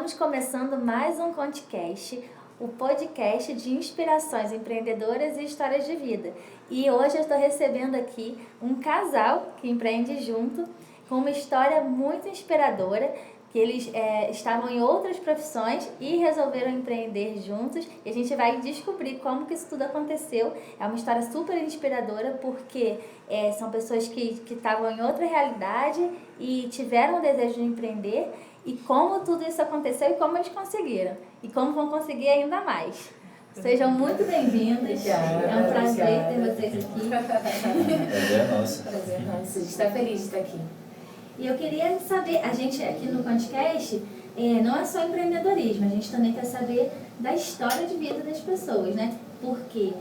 Estamos começando mais um Conticast, o podcast de inspirações empreendedoras e histórias de vida. E hoje eu estou recebendo aqui um casal que empreende junto, com uma história muito inspiradora, que eles estavam em outras profissões e resolveram empreender juntos. E a gente vai descobrir como que isso tudo aconteceu. É uma história super inspiradora, porque são pessoas que estavam em outra realidade e tiveram o desejo de empreender. E como tudo isso aconteceu e como eles conseguiram. E como vão conseguir ainda mais. Sejam muito bem-vindos. É um prazer ter vocês aqui. Prazer é nosso. Prazer é nosso. A gente está feliz de estar aqui. E eu queria saber, a gente aqui no Conticast não é só empreendedorismo, a gente também quer saber da história de vida das pessoas, né? Porque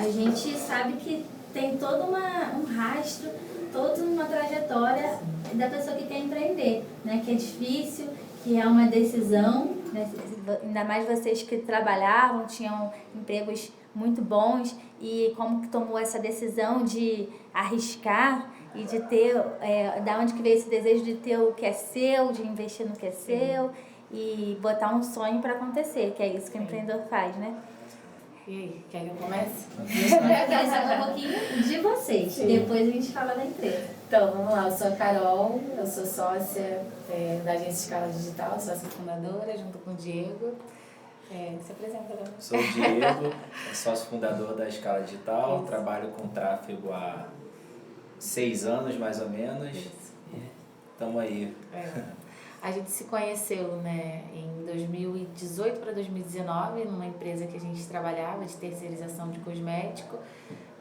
a gente sabe que tem todo um rastro, toda uma trajetória da pessoa que quer empreender, né? Que é difícil, que é uma decisão, né? Ainda mais vocês que trabalhavam, tinham empregos muito bons, e como que tomou essa decisão de arriscar e de ter, da onde que veio esse desejo de ter o que é seu, de investir no que é seu e botar um sonho para acontecer, que é isso que o empreendedor faz, né? E aí, quer que eu comece? Eu quero saber um pouquinho de vocês, depois a gente fala da empresa. Então, vamos lá, eu sou a Carol, eu sou sócia da agência Escala Digital, sócia fundadora, junto com o Diego. Se apresenta, né? Sou o Diego, sócio fundador da Escala Digital, trabalho com tráfego há 6 anos, mais ou menos. Estamos aí. A gente se conheceu, né, em 2018 para 2019, numa empresa que a gente trabalhava de terceirização de cosmético.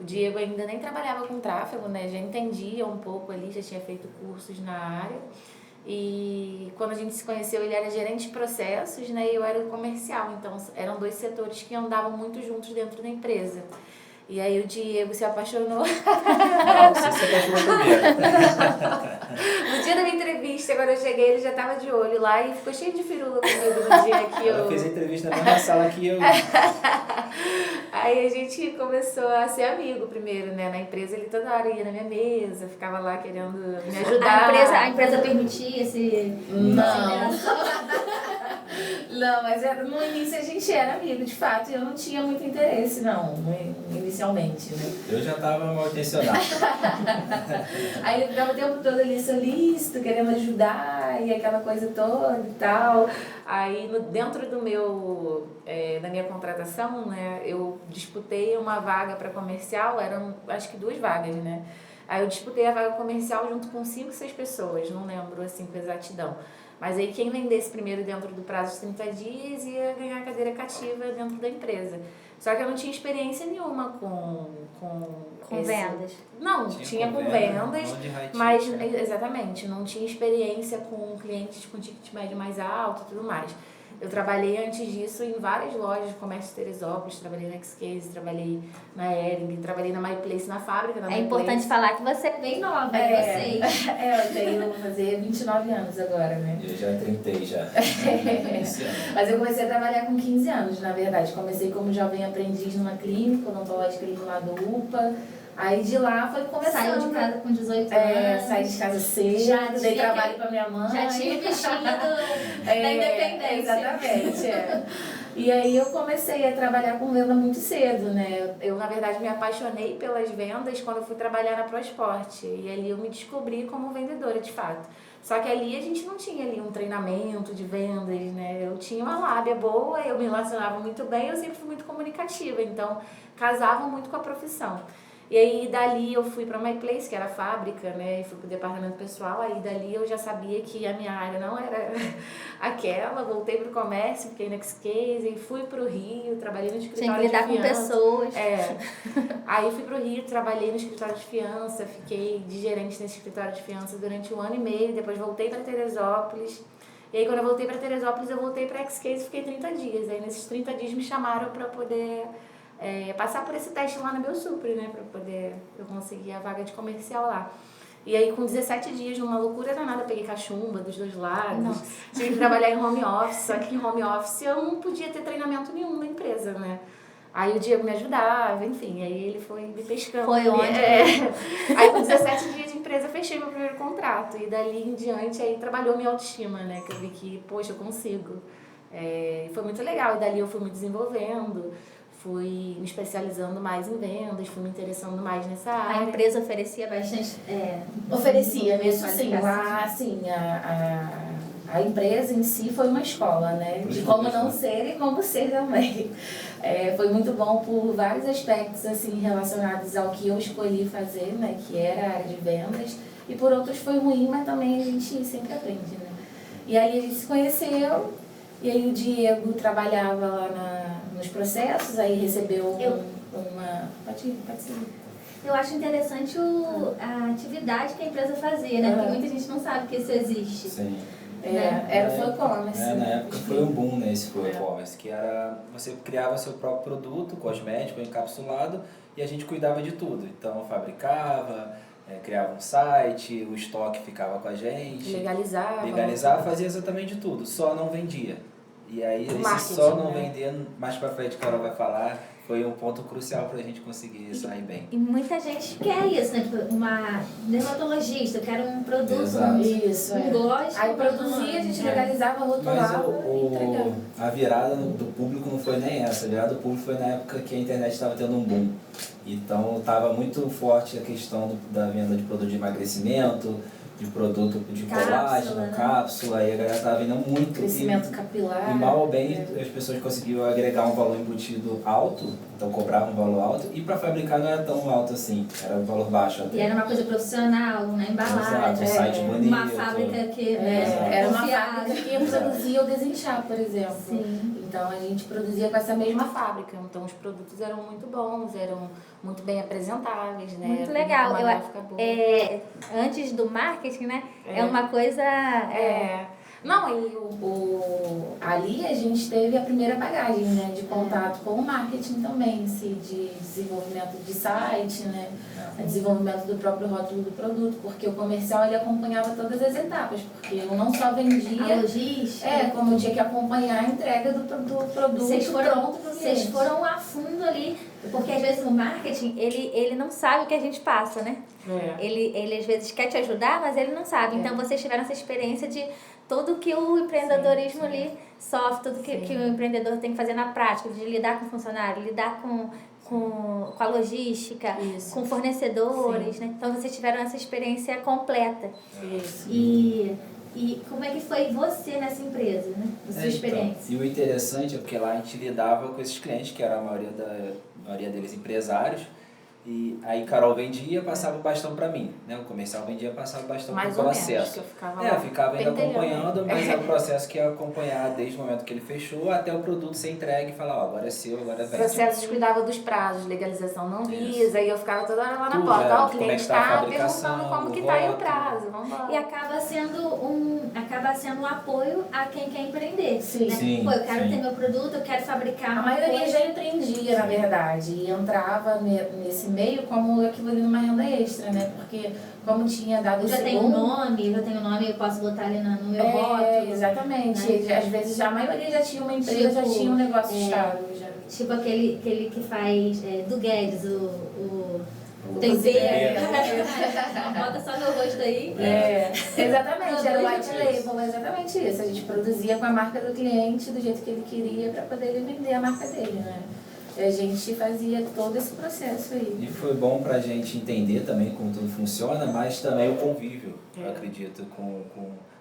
O Diego ainda nem trabalhava com tráfego, né, já entendia um pouco ali, já tinha feito cursos na área. E quando a gente se conheceu, ele era gerente de processos, né, e eu era o comercial. Então, eram 2 setores que andavam muito juntos dentro da empresa. E aí o Diego se apaixonou. Não, você se apaixonou primeiro. No dia da minha entrevista, quando eu cheguei, ele já estava de olho lá e ficou cheio de firula comigo no dia que eu... Ela fez a entrevista na mesma sala que eu. Aí a gente começou a ser amigo primeiro, né? Na empresa ele toda hora ia na minha mesa, ficava lá querendo me ajudar. A empresa permitia esse... Não, mas no início a gente era amigo, de fato, e eu não tinha muito interesse, não, inicialmente, né? Eu já estava mal intencionado. Aí ele ficava o tempo todo ali solícito, querendo ajudar, e aquela coisa toda e tal. Aí dentro da minha contratação, né, eu disputei uma vaga para comercial, eram acho que 2 vagas, né? Aí eu disputei a vaga comercial junto com 5, 6 pessoas, não lembro assim com exatidão. Mas aí quem vendesse primeiro dentro do prazo de 30 dias ia ganhar cadeira cativa dentro da empresa. Só que eu não tinha experiência nenhuma com vendas. Não, tinha com vendas, mas exatamente, não tinha experiência com clientes com ticket médio mais alto e tudo mais. Eu trabalhei antes disso em várias lojas de comércio de Teresópolis, trabalhei na X-Case, trabalhei na Ering, trabalhei na MyPlace, na fábrica da MyPlace. É importante falar que você é bem nova, vocês. Eu vou fazer 29 anos agora, né? Eu já 30 já. Mas eu comecei a trabalhar com 15 anos, na verdade. Comecei como jovem aprendiz numa clínica, odontológica ali do lado do UPA. Aí de lá foi começando. Saiu de casa com 18 anos. Saí de casa cedo, dei trabalho pra minha mãe. Já tinha o bichinho da independência. Exatamente. E aí eu comecei a trabalhar com venda muito cedo, né? Eu, na verdade, me apaixonei pelas vendas quando eu fui trabalhar na ProEsport. E ali eu me descobri como vendedora, de fato. Só que ali a gente não tinha ali um treinamento de vendas, né? Eu tinha uma lábia boa, eu me relacionava muito bem, eu sempre fui muito comunicativa. Então, casava muito com a profissão. E aí, dali eu fui para MyPlace, que era a fábrica, né, e fui pro departamento pessoal. Aí, dali eu já sabia que a minha área não era aquela. Voltei pro comércio, fiquei na X-Case, fui pro Rio, trabalhei no escritório de fiança. Tinha que lidar com pessoas. Aí, fui pro Rio, trabalhei no escritório de fiança, fiquei de gerente nesse escritório de fiança durante 1 ano e meio. Depois, voltei para Teresópolis. E aí, quando eu voltei para Teresópolis, eu voltei para X-Case e fiquei 30 dias. Aí, nesses 30 dias, me chamaram para poder... passar por esse teste lá na Belsuppre, né, pra poder eu conseguir a vaga de comercial lá. E aí, com 17 dias, numa loucura danada, peguei cachumba dos 2 lados. Tive que trabalhar em home office, só que em home office eu não podia ter treinamento nenhum na empresa, né. Aí o Diego me ajudava, enfim, aí ele foi me pescando. Foi onde? Aí com 17 dias de empresa fechada. fechei meu primeiro contrato. E dali em diante, aí trabalhou minha autoestima, né? Que eu vi que, poxa, eu consigo. Foi muito legal. E dali eu fui me desenvolvendo, fui me especializando mais em vendas, fui me interessando mais nessa área. A empresa oferecia bastante... Oferecia mesmo, sim. Lá, assim, a empresa em si foi uma escola, né? De como não ser e como ser também. Foi muito bom por vários aspectos, assim, relacionados ao que eu escolhi fazer, né? Que era a área de vendas. E por outros foi ruim, mas também a gente sempre aprende, né? E aí a gente se conheceu, e aí o Diego trabalhava lá nos processos, aí recebeu uma... Pode ser. Eu acho interessante a atividade que a empresa fazia, né? Porque muita gente não sabe que isso existe. Sim. Era o e-commerce. Na época foi um boom nesse e-commerce, que era você criava seu próprio produto, cosmético, encapsulado, e a gente cuidava de tudo. Então fabricava, criava um site, o estoque ficava com a gente. Legalizava, fazia exatamente tudo, só não vendia. E aí esse só não vender, mais pra frente a Carol vai falar, foi um ponto crucial pra gente conseguir sair bem. E muita gente quer isso, né? Tipo, uma dermatologista, eu quero um produto, um gloss. Aí produzia, a gente legalizava, rotulava e entregava. A virada do público não foi nem essa, a virada do público foi na época que a internet estava tendo um boom. Então estava muito forte a questão da venda de produto de emagrecimento, de produto de colágeno, cápsula, e a galera estava vendendo muito. Crescimento capilar. E mal ou bem as pessoas conseguiam agregar um valor embutido alto, então cobravam um valor alto, e para fabricar não era tão alto assim, era um valor baixo até. E era uma coisa profissional, uma embalagem, exato, um site bonito. Uma fábrica que era uma fábrica que produzia o desenchar, por exemplo. Sim. Então a gente produzia com essa mesma fábrica, então os produtos eram muito bons, eram muito bem apresentáveis, né? Muito legal. Antes do marketing, né? É uma coisa... Não, e ali a gente teve a primeira bagagem, né, de contato com o marketing também, de desenvolvimento de site, né, desenvolvimento do próprio rótulo do produto, porque o comercial ele acompanhava todas as etapas, porque eu não só vendia... A logística. Como eu tinha que acompanhar a entrega do produto pronto para o cliente. Vocês foram a fundo ali, porque às vezes o marketing, ele não sabe o que a gente passa, né? Ele às vezes quer te ajudar, mas ele não sabe. Então vocês tiveram essa experiência de tudo que o empreendedorismo ali sofre, tudo que o empreendedor tem que fazer na prática, de lidar com o funcionário, lidar com a logística, com fornecedores, né? Então vocês tiveram essa experiência completa. Isso. E como é que foi você nessa empresa, né? A sua experiência? Então, e o interessante é porque lá a gente lidava com esses clientes, que era a maioria deles empresários, e aí Carol vendia, passava o bastão para mim, né? O comercial vendia, passava o bastão para o processo. Eu ficava ainda acompanhando, mas é o processo que ia acompanhar desde o momento que ele fechou até o produto ser entregue e falar, agora é seu, agora vende. Processos cuidava dos prazos, legalização não visa, e eu ficava toda hora lá na porta. O cliente está perguntando como que está aí o prazo, vamos lá. E acaba sendo um apoio a quem quer empreender. Sim. Né? Sim, eu quero ter meu produto, eu quero fabricar. A maioria já empreendia, na verdade, e entrava nesse meio como equivalente a uma renda extra, né? Porque como tinha dado o já tenho um nome, eu posso botar ali no meu rótulo. Exatamente. Né? Às vezes a maioria já tinha uma empresa, já tinha um negócio estável. Tipo aquele que faz do Guedes, o tempero. Bota só meu rosto aí. Exatamente, era o white label, exatamente isso. A gente produzia com a marca do cliente do jeito que ele queria para poder ele vender a marca dele, né? E a gente fazia todo esse processo aí. E foi bom pra gente entender também como tudo funciona, mas também o convívio, eu acredito, com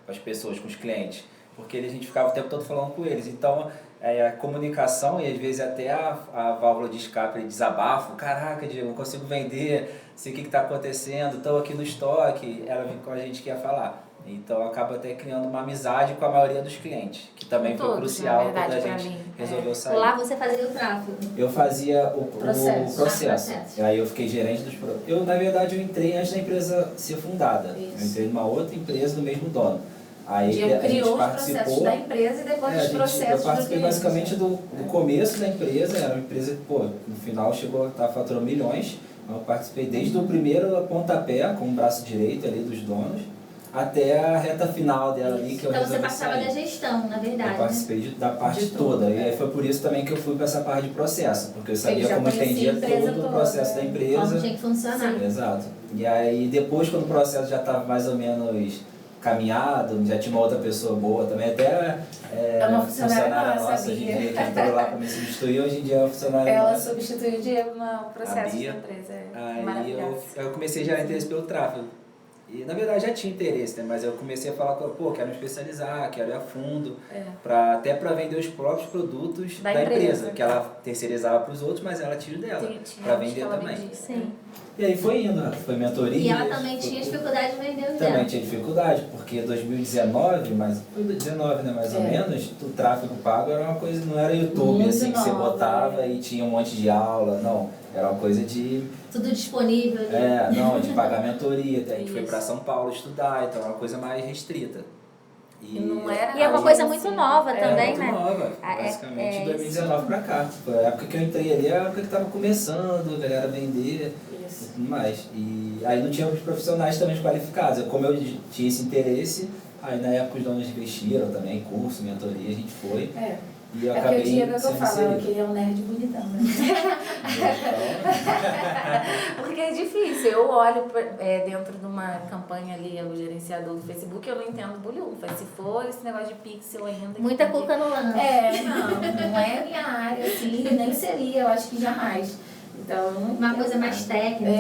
as pessoas, com os clientes. Porque a gente ficava o tempo todo falando com eles. Então, a comunicação e às vezes até a válvula de escape, de desabafo. Caraca, Diego, não consigo vender, sei o que está acontecendo, estou aqui no estoque. Ela vinha com a gente que ia falar. Então, acaba até criando uma amizade com a maioria dos clientes, que também foi crucial quando a gente resolveu sair. Lá você fazia o tráfego? Eu fazia o processo. Aí eu fiquei gerente dos produtos. Na verdade, eu entrei antes da empresa ser fundada. Isso. Eu entrei numa outra empresa do mesmo dono. Aí Diego criou os processos da empresa e depois os processos eu participei basicamente do começo da empresa. Era uma empresa que, no final chegou a faturar milhões. Eu participei desde o primeiro pontapé, com o braço direito ali dos donos, até a reta final dela ali, que eu resolvi Então você passava da gestão, na verdade. Eu participei da parte toda. E aí foi por isso também que eu fui para essa parte de processo, porque eu sabia como entendia todo o processo da empresa. Como tinha que funcionar. Exato. E aí depois, quando o processo já estava mais ou menos caminhado, já tinha uma outra pessoa boa também, até uma funcionária nossa hoje em dia, que entrou lá para me substituir, hoje em dia é uma funcionária Ela nossa. substituiu o Diego no processo da Bia. empresa. Aí eu comecei a gerar interesse pelo tráfego. E na verdade já tinha interesse, né? Mas eu comecei a falar, pô, quero me especializar, quero ir a fundo, até para vender os próprios produtos da empresa, que ela terceirizava para os outros, mas ela tinha o dela, para vender também. Sim. E aí foi indo, foi mentoria. E ela também tinha dificuldade de vender os dela. Também tinha dificuldade, porque 2019, mas foi 2019, né, mais ou menos, o tráfego pago era uma coisa, não era YouTube, muito assim, que você nova, botava e tinha um monte de aula, não. Era uma coisa de... Tudo disponível. de pagar mentoria, a gente foi para São Paulo estudar, então era uma coisa mais restrita. E é uma coisa muito nova também, né? Muito nova, basicamente, de 2019 para cá. Foi a época que eu entrei ali, a época que estava começando, a galera vender e tudo mais. E aí não tínhamos profissionais também qualificados. Como eu tinha esse interesse, aí na época os donos investiram também, curso, mentoria, a gente foi. E eu acabei porque o Diego é que eu falo, que ele é um nerd bonitão, né? Porque é difícil. Eu olho dentro de uma campanha ali, o gerenciador do Facebook, eu não entendo bolhufas. Se for esse negócio de pixel ainda... Muita cuca no lance. Não é minha área, assim, nem seria, eu acho que jamais. Então, uma coisa mais técnica.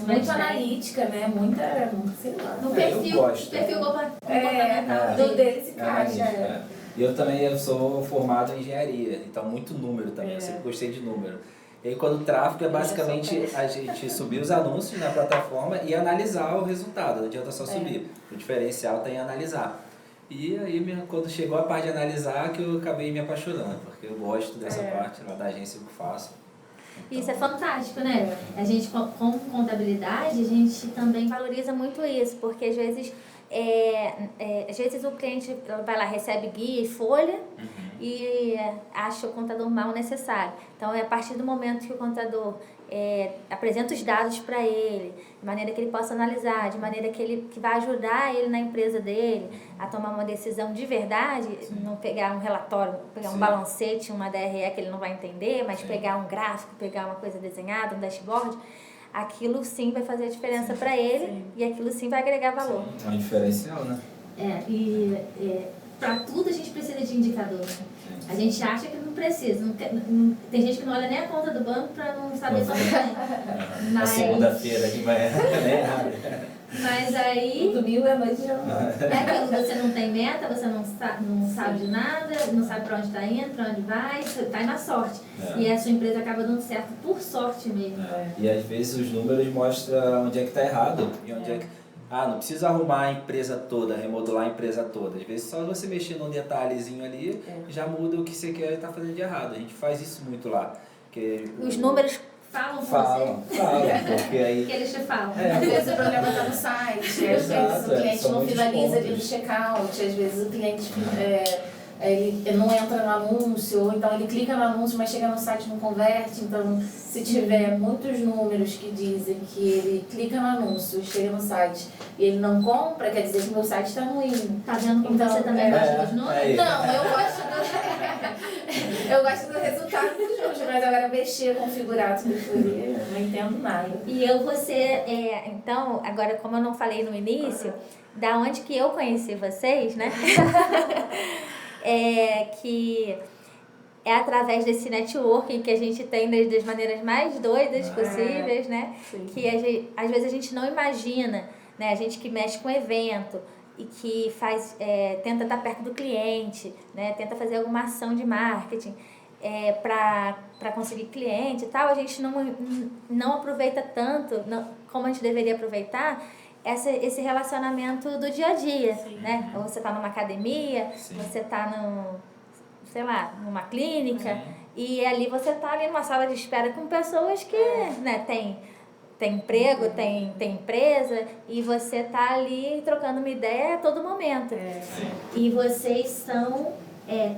Muito analítica, né? Muita, sei lá. No perfil comportamental dele se encaixa. E eu sou formado em engenharia, então muito número também, eu sempre gostei de número. E aí quando o tráfego é basicamente a gente subir os anúncios na plataforma e analisar o resultado, não adianta só subir, o diferencial está em analisar. E aí quando chegou a parte de analisar que eu acabei me apaixonando, porque eu gosto dessa parte lá da agência que eu faço. Então... Isso é fantástico, né? A gente com contabilidade, a gente também valoriza muito isso, porque às vezes o cliente vai lá, recebe guia e folha e acha o contador mal necessário. Então, é a partir do momento que o contador apresenta os dados para ele, de maneira que ele possa analisar, de maneira que vai ajudar ele na empresa dele a tomar uma decisão de verdade, não pegar um relatório, pegar um balancete, uma DRE que ele não vai entender, mas pegar um gráfico, pegar uma coisa desenhada, um dashboard, aquilo sim vai fazer a diferença para ele e aquilo sim vai agregar valor. É um diferencial, né? Para tudo a gente precisa de indicador. Né? A gente acha que não precisa. Tem gente que não olha nem a conta do banco para não saber sobre o tem. Na segunda-feira de manhã, né? Mas aí... Domingo à noite já não. Aquilo, você não tem meta, você não sabe de nada, não sabe para onde está indo, para onde vai, você está na sorte. E a sua empresa acaba dando certo por sorte mesmo. E às vezes os números mostram onde é que está errado e onde é que... não precisa arrumar a empresa toda, remodular a empresa toda. Às vezes só você mexer num detalhezinho ali, já muda o que você quer estar fazendo de errado. A gente faz isso muito lá. Os números falam com você? Porque aí... que eles te falam. Às vezes o problema está no site, às vezes o cliente não finaliza ali no checkout, às vezes o cliente ele não entra no anúncio, ou então ele clica no anúncio, mas chega no site e não converte. Então, se tiver muitos números que dizem que ele clica no anúncio, chega no site e ele não compra, quer dizer que meu site está ruim. Tá vendo como você também gosta dos números? Não, eu gosto do resultado dos números, mas agora mexer, configurar tudo ali, eu não entendo nada. E então, agora como eu não falei no início, da onde que eu conheci vocês, né? Que é através desse networking que a gente tem das maneiras mais doidas possíveis, né? Sim. Que às vezes a gente não imagina, né? A gente que mexe com evento e que tenta estar perto do cliente, né? Tenta fazer alguma ação de marketing para conseguir cliente e tal, a gente não aproveita tanto como a gente deveria aproveitar esse relacionamento do dia a dia, né? Ou você está numa academia, você está numa clínica, e ali você está ali numa sala de espera com pessoas que né, tem emprego, tem empresa, e você está ali trocando uma ideia a todo momento. E vocês são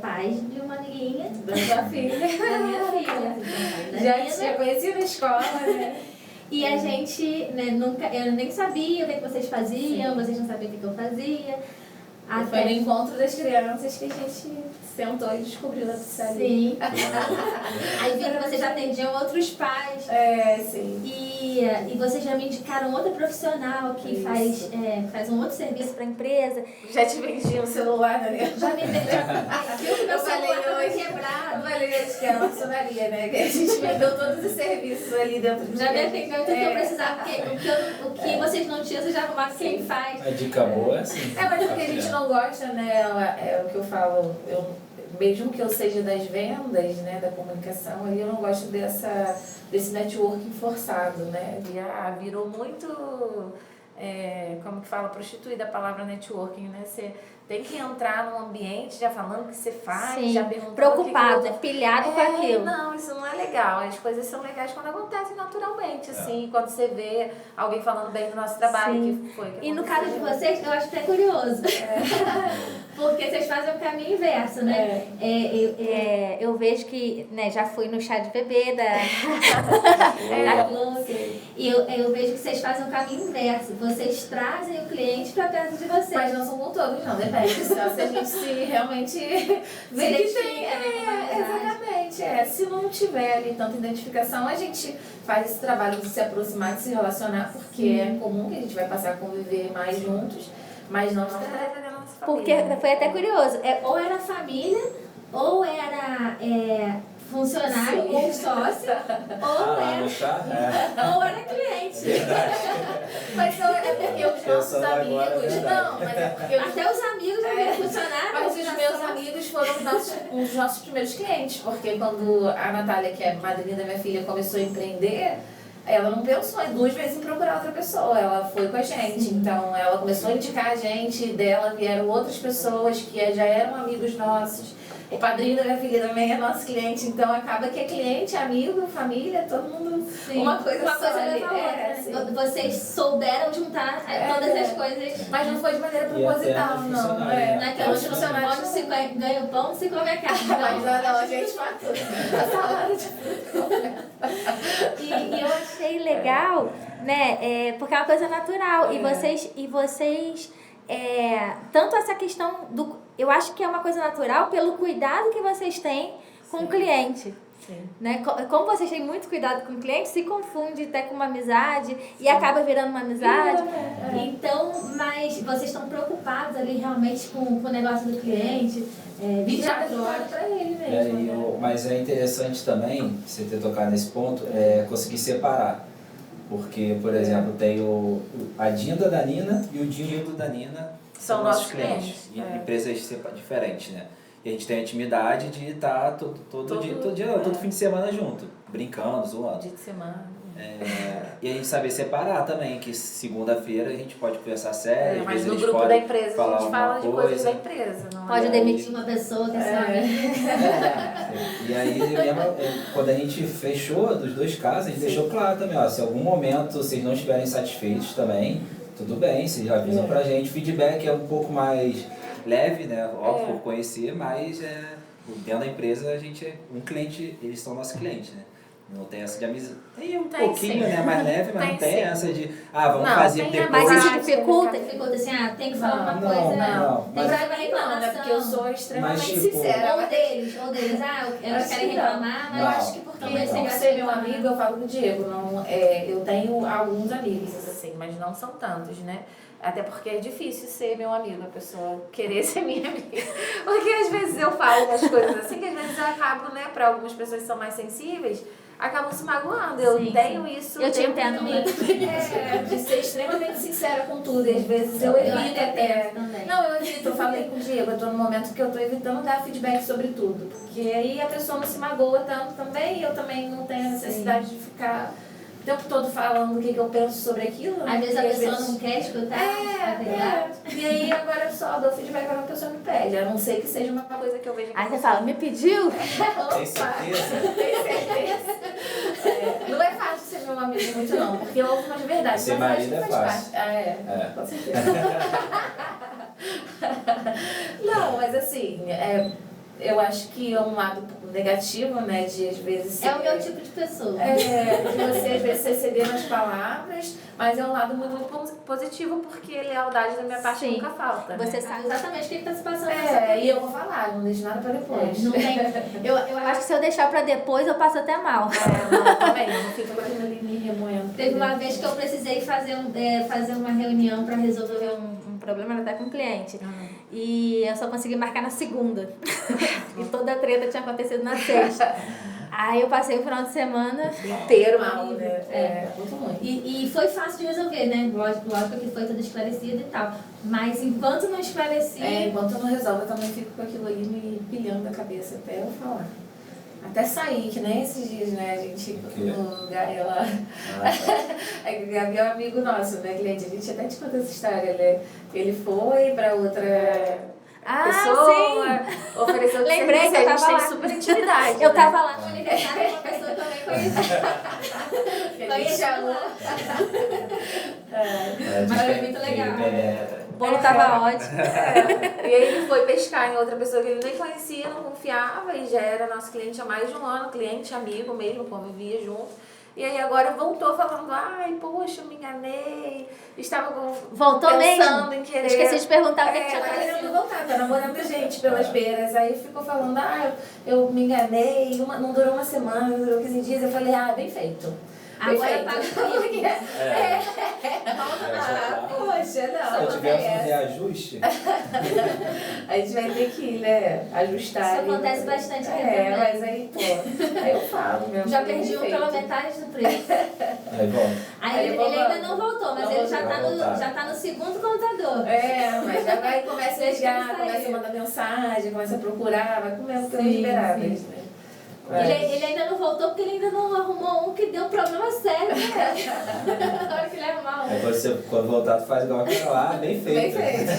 pais de uma amiguinha, da sua filha. Da minha filha. Já conheci na escola, né? E a gente, né, eu nem sabia o que vocês faziam, vocês não sabiam o que eu fazia. Foi no encontro das crianças que a gente sentou e descobriu a pizzaria. Sim. Aí vi que vocês já atendiam outros pais. Sim. E vocês já me indicaram outra profissional que faz um outro serviço para a empresa. Já te vendi um celular, né? Já me viu que meu celular tava quebrado. Eu falei antes que era maçonaria, né? Que a gente vendeu todos os serviços ali dentro do Já me atendeu tudo que eu precisava, porque o que vocês não tinham, vocês já arrumaram quem faz. A dica boa é assim. Mas porque a gente não gosta, né? É o que eu falo. Mesmo que eu seja das vendas, né, da comunicação, eu não gosto desse networking forçado, né? Virou muito, como que fala, prostituída a palavra networking, né? Você tem que entrar num ambiente já falando o que você faz, Sim, já perguntando preocupado, pilhado com aquilo. Não, isso não é legal. As coisas são legais quando acontecem naturalmente, assim, quando você vê alguém falando bem do nosso trabalho. Sim. Que foi. Que E no caso de vocês, eu acho até curioso. Porque vocês fazem o caminho inverso, né? Eu vejo que, né, já fui no chá de bebê da Globo. E eu vejo que vocês fazem o caminho inverso. Vocês trazem o cliente para perto de vocês. Mas não são com todos, não. Depende. Se a gente se realmente vê que tem. Exatamente. Se não tiver ali tanta identificação, a gente faz esse trabalho de se aproximar, de se relacionar, porque é comum que a gente vai passar a conviver mais juntos, mas não está dentro da nossa família. Porque foi até curioso. Ou era família, ou era funcionário, Sim. ou sócio, ou era cliente. Mas é porque os nossos amigos. Não, mas é porque até os amigos já viram funcionário. Mas os meus amigos foram um dos nossos primeiros clientes, porque quando a Natália, que é madrinha da minha filha, começou a empreender, ela não pensou 2 vezes em procurar outra pessoa, ela foi com a gente. Sim. Então ela começou a indicar a gente, dela vieram outras pessoas que já eram amigos nossos. O padrinho da minha filha também é nosso cliente, então acaba que é cliente, amigo, família, todo mundo. Sim. Uma coisa leva a ali. outra. Vocês souberam juntar todas as coisas. Mas não foi de maneira proposital, não. Não é que Os funcionários onde se ganha o pão, se come a carne. Mas não, a gente faz tudo. E eu achei legal, né? Porque é uma coisa natural. E vocês tanto essa questão eu acho que é uma coisa natural pelo cuidado que vocês têm com o cliente. Sim. Né? Como vocês têm muito cuidado com o cliente, se confunde até com uma amizade e acaba virando uma amizade. Então, mas vocês estão preocupados ali realmente com o negócio do cliente, 24 horas para ele mesmo. Mas é interessante também, você ter tocado nesse ponto, conseguir separar. Porque, por exemplo, tem a Dinda da Nina e o Dindo da Nina são nossos clientes. Empresas diferentes, né? E a gente tem a intimidade de estar todo fim de semana junto, brincando, zoando. Dia de semana. E a gente saber separar também, que segunda-feira a gente pode conversar sério. Mas no grupo da empresa a gente fala de coisas da empresa. Não pode demitir uma pessoa que é seu amigo. E aí, quando a gente fechou dos 2 casos, a gente deixou claro também, se em algum momento vocês não estiverem satisfeitos também, tudo bem, vocês já avisam pra gente. Feedback é um pouco mais leve, né? Óbvio, por conhecer, mas dentro da empresa um cliente, eles são nossos clientes, né? Não tem essa de amizade. Tem um pouquinho, né? Mais leve, mas não tem essa de, vamos fazer depois. Mas isso dificulta assim, tem que falar uma coisa. Não. Tem que pra mim não, né? Porque eu sou extremamente sincera. Ou deles, eles querem reclamar, mas eu acho que porque por ser meu amigo, eu falo com o Diego. Eu tenho alguns amigos, assim, mas não são tantos, né? Até porque é difícil ser meu amigo, a pessoa querer ser minha amiga. Porque às vezes eu falo umas coisas assim, que às vezes eu acabo, né, para algumas pessoas que são mais sensíveis, acabam se magoando. Eu tenho isso. Eu te entendo muito. De ser extremamente sincera com tudo. E às vezes eu evito até. Não, eu evito. Eu falei com o Diego, eu tô num momento que eu tô evitando dar feedback sobre tudo. Porque aí a pessoa não se magoa tanto também, e eu também não tenho a necessidade de ficar o tempo todo falando o que eu penso sobre aquilo. Às vezes a pessoa não quer escutar. E aí agora eu só dou feedback quando a pessoa me pede. A não ser que seja uma coisa que eu vejo. Aí você fala, me pediu? Tem certeza? Tem certeza. Não é fácil ser meu amigo muito não, porque eu ouvo umas verdades. Ser marido é fácil. Com certeza. Não, mas assim, eu acho que é um lado negativo, né? De às vezes... É o meu tipo de pessoa. De você às vezes se ceder nas palavras, mas é um lado muito positivo, porque lealdade da minha parte Sim. nunca falta. Você né? sabe exatamente o que está se passando. E eu vou falar, não deixo nada pra depois. Não tem, eu acho que se eu deixar pra depois, eu passo até mal. Não, também, não fico com aquilo ali me remoendo. Teve uma vez que eu precisei fazer uma reunião para resolver um problema até com o cliente. E eu só consegui marcar na segunda. E toda a treta tinha acontecido na sexta. Aí eu passei o final de semana inteiro mal, né? Muito ruim. E foi fácil de resolver, né? Lógico que foi tudo esclarecido e tal. Mas enquanto não esclarecia... enquanto não resolve, eu também fico com aquilo ali me pilhando da cabeça até eu falar. Até sair, que nem esses dias, né? A gente no lugar, ela... A Gabi é um amigo nosso, né, cliente? A gente até te conta essa história, né? Ele foi pra outra... pessoa, ofereceu Lembrei que eu a gente tava tem lá. super intimidade. Eu tava lá no aniversário de uma pessoa que eu nem conhecia. Que a gente chamou. Mas foi muito legal. O bolo tava ótimo. E aí ele foi pescar em outra pessoa que ele nem conhecia, não confiava, e já era nosso cliente há mais de um ano, cliente, amigo mesmo, convivia junto. E aí agora voltou falando, ai, poxa, eu me enganei, estava Voltou pensando mesmo? em querer... Esqueci de perguntar o que tinha tá acontecido. querendo voltar, tá namorando a gente pelas beiras. Aí ficou falando, eu me enganei, não durou uma semana, não durou 15 dias. Eu falei, bem feito. Agora tá comigo. Poxa, não. Se tivesse um reajuste... A gente vai ter que, né, ajustar. Isso ali. acontece bastante aqui também. Mas aí, pô, aí eu falo mesmo. Já perdi um pela metade do preço. Aí volta. Aí ele ainda não voltou, mas ele já tá no segundo computador. Mas já vai, começa a ligar, começa a mandar mensagem, começa a procurar, vai comendo pelas beiradas, né? Ele ainda não voltou porque ele ainda não arrumou um que deu problema sério, né? Na hora que ele arrumar um. Aí quando voltar, tu faz igual aquela lá, bem feito. Bem feito.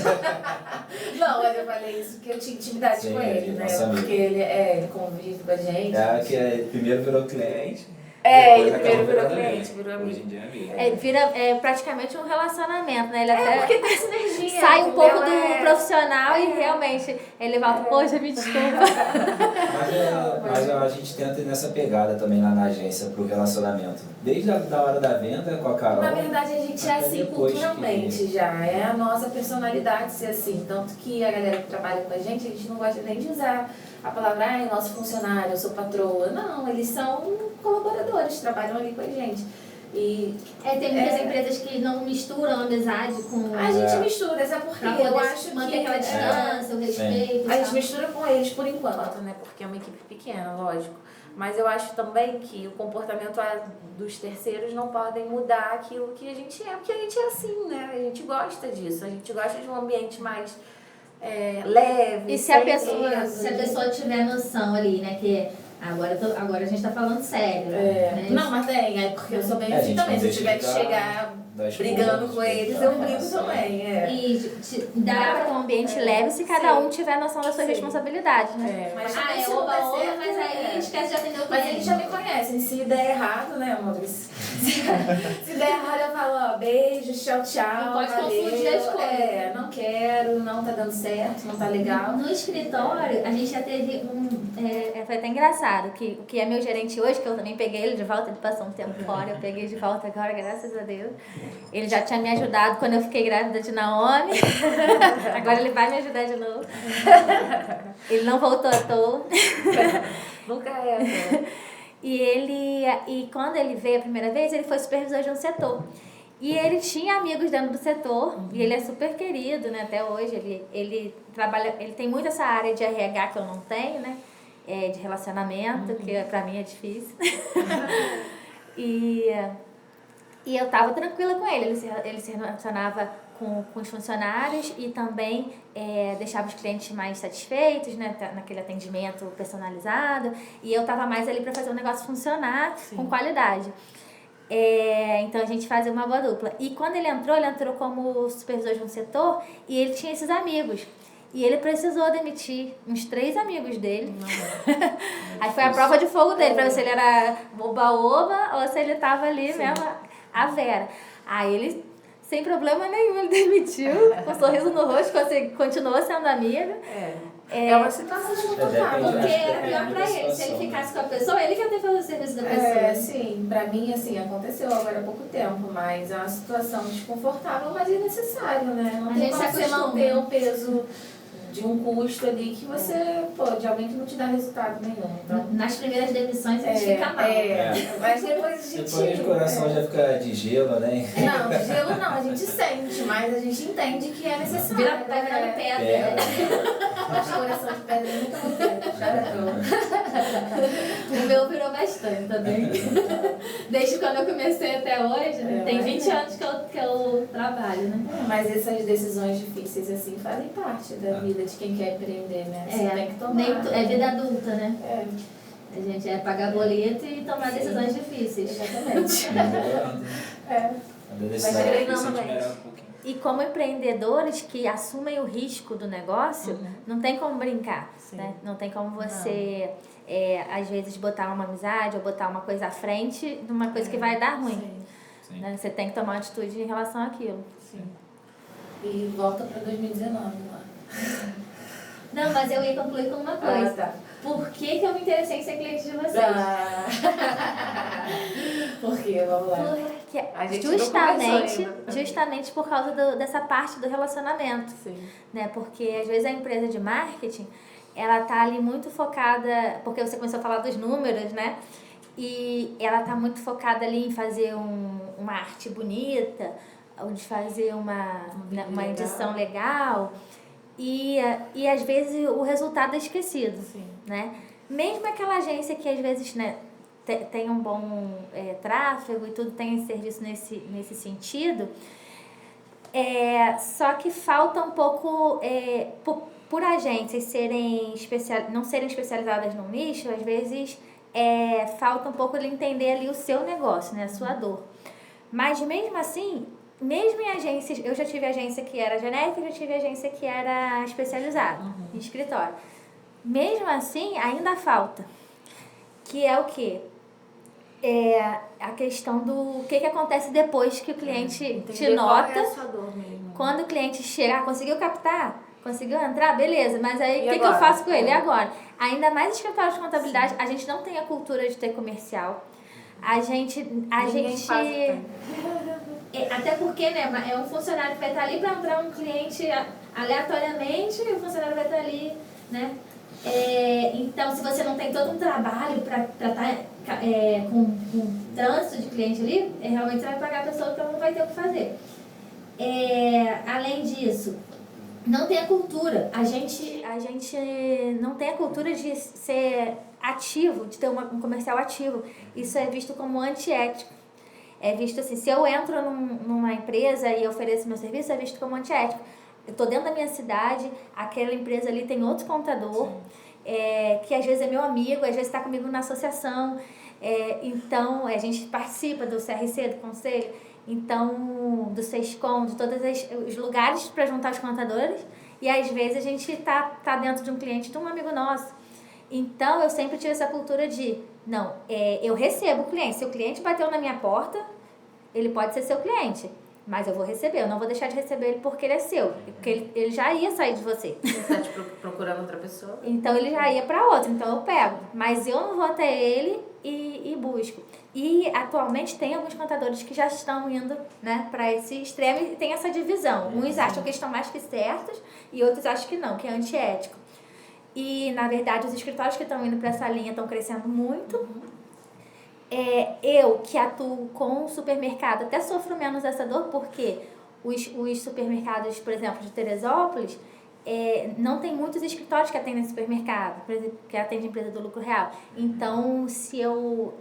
Não, mas eu falei isso porque eu tinha intimidade com ele, né? Porque ele convive com a gente. Que primeiro virou cliente. Ele primeiro virou cliente, virou amigo. Hoje em dia é amigo. Vira praticamente um relacionamento, né? Ele até porque tem sinergia. sai um pouco do profissional e realmente ele volta, poxa, me desculpa. Mas a gente tenta ir nessa pegada também lá na agência pro relacionamento. Desde a hora da venda com a Carol. Na verdade, a gente é assim culturalmente já. É a nossa personalidade ser assim. Tanto que a galera que trabalha com a gente não gosta nem de usar a palavra, nosso funcionário, eu sou patroa. Não, eles são colaboradores, trabalham ali com a gente. E tem muitas empresas que não misturam amizade com... A gente mistura, sabe por quê? Eu acho que... manter aquela distância, o respeito. A gente mistura com eles por enquanto, né? Porque é uma equipe pequena, lógico. Mas eu acho também que o comportamento dos terceiros não podem mudar aquilo que a gente é. Porque a gente é assim, né? A gente gosta disso. A gente gosta de um ambiente mais leve. E se a pessoa tiver noção ali, né? Que agora a gente tá falando sério. Né? Não, mas porque eu sou bem assim também. Se eu tiver que chegar brigando com eles, eu brigo também. E dá pra ter um ambiente leve se cada um tiver noção das suas responsabilidades, né? Mas mas aí esquece de atender o cliente. Mas eles já me conhecem. Se der errado, né, amores? Se der errado, eu falo, beijo, tchau, tchau. Não pode confundir as coisas. Não quero, não tá dando certo, não tá legal. No escritório, a gente já teve foi até engraçado, que o que é meu gerente hoje, que eu também peguei ele de volta, ele passou um tempo fora, eu peguei de volta agora, graças a Deus. Ele já tinha me ajudado quando eu fiquei grávida de Naomi. Agora ele vai me ajudar de novo. Ele não voltou à toa. Nunca é. E quando ele veio a primeira vez, ele foi supervisor de um setor. E ele tinha amigos dentro do setor, e ele é super querido, né, até hoje. Ele trabalha, ele tem muito essa área de RH que eu não tenho, né, de relacionamento, que pra mim é difícil. E eu tava tranquila com ele. Ele se relacionava com os funcionários e também deixava os clientes mais satisfeitos, né, naquele atendimento personalizado. E eu tava mais ali para fazer o negócio funcionar com qualidade. Então a gente fazia uma boa dupla. E quando ele entrou como supervisor de um setor e ele tinha esses amigos. E ele precisou demitir uns 3 amigos dele. Aí foi a prova de fogo dele, pra ver se ele era oba-oba ou se ele tava ali mesmo, a Vera. Aí ele, sem problema nenhum, ele demitiu, com um sorriso no rosto, continuou sendo amigo. É uma situação desconfortável. Porque era pior pra ele. Se ele ficasse com a pessoa, ele que ia ter que fazer o serviço da pessoa. Sim, pra mim, assim, aconteceu agora há pouco tempo, mas é uma situação desconfortável, mas é necessário, né? Não tem como você manter o peso de um custo ali que você, de alguém que não te dá resultado nenhum. Então, nas primeiras demissões a gente fica mal. Mas depois a gente... Depois o coração já fica de gelo, né? Não, de gelo não, a gente sente, mas a gente entende que é necessário. Vai virando pedra. Mas coração de pedra nunca vou ter, já O meu virou bastante também. Desde quando eu comecei até hoje, tem 20 anos que eu trabalho, né? Mas essas decisões difíceis, assim, fazem parte da vida de quem quer empreender, né? Você tem que tomar. É vida adulta, né? A gente é pagar boleto e tomar decisões difíceis. Exatamente. Vai treinando mais. E como empreendedores que assumem o risco do negócio, não tem como brincar, né? Não tem como você, às vezes, botar uma amizade ou botar uma coisa à frente de uma coisa que vai dar ruim. Né? Você tem que tomar uma atitude em relação àquilo. Sim. E volta para 2019 lá. Não, mas eu ia concluir com uma coisa. Tá. Por que eu me interessei em ser cliente de vocês? Por quê? Vamos lá. Porque justamente por causa dessa parte do relacionamento. Sim. Né? Porque às vezes a empresa de marketing, ela tá ali muito focada, porque você começou a falar dos números, né? E ela tá muito focada ali em fazer uma arte bonita, ou de fazer uma edição legal. E às vezes o resultado é esquecido. Sim. Né? Mesmo aquela agência que às vezes, né, tem um bom tráfego e tudo, tem serviço nesse sentido, só que falta um pouco, por agências não serem especializadas no nicho, às vezes falta um pouco de entender ali o seu negócio, né, a sua dor. Mas mesmo assim, mesmo em agências, eu já tive agência que era genérica, já tive agência que era especializada, em escritório. Mesmo assim, ainda falta. Que é o quê? A questão do que acontece depois que o cliente te nota. Qual é a sua dor mesmo. Quando o cliente chegar, conseguiu captar? Conseguiu entrar? Beleza, mas aí o que eu faço com ele? E agora? Ainda mais escritório de contabilidade, a gente não tem a cultura de ter comercial. A gente até porque, né, é um funcionário que vai estar ali para entrar um cliente aleatoriamente e o funcionário vai estar ali, né? Então, se você não tem todo um trabalho para estar com trânsito de cliente ali, realmente você vai pagar a pessoa que ela não vai ter o que fazer. Além disso, não tem a cultura. A gente não tem a cultura de ser ativo, de ter um comercial ativo. Isso é visto como antiético. É visto assim, se eu entro numa empresa e ofereço meu serviço, é visto como antiético. Eu estou dentro da minha cidade, aquela empresa ali tem outro contador, que às vezes é meu amigo, às vezes está comigo na associação. Então, a gente participa do CRC, do Conselho, então, do SESCOM, de todos os lugares para juntar os contadores. E às vezes a gente está dentro de um cliente de um amigo nosso. Então, eu sempre tive essa cultura de, não, eu recebo o cliente. Se o cliente bateu na minha porta, ele pode ser seu cliente, mas eu vou receber. Eu não vou deixar de receber ele porque ele é seu, porque ele já ia sair de você. Ele está te procurando outra pessoa? Então, ele já ia para outra, então eu pego. Mas eu não vou até ele e busco. E, atualmente, tem alguns contadores que já estão indo, né, para esse extremo e tem essa divisão. Uns acham que estão mais que certos e outros acham que não, que é antiético. E, na verdade, os escritórios que estão indo para essa linha estão crescendo muito. Eu, que atuo com o supermercado, até sofro menos essa dor, porque os supermercados, por exemplo, de Teresópolis, não tem muitos escritórios que atendem supermercado, por exemplo, que atendem empresa do lucro real. Então, se eu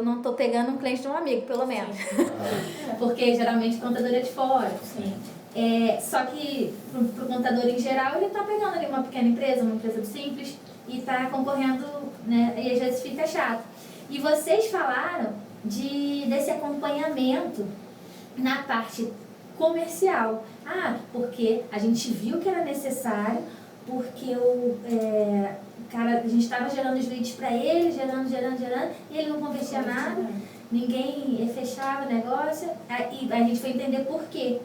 não estou pegando um cliente de um amigo, pelo menos. Porque, geralmente, o contador é de fora. Sim. Só que pro contador em geral, ele está pegando ali uma pequena empresa, uma empresa do simples, e está concorrendo, né, e às vezes fica chato. E vocês falaram desse acompanhamento na parte comercial. Porque a gente viu que era necessário, porque a gente estava gerando os leads para ele, gerando, e ele não convertia nada, ninguém fechava o negócio, e a gente foi entender por quê.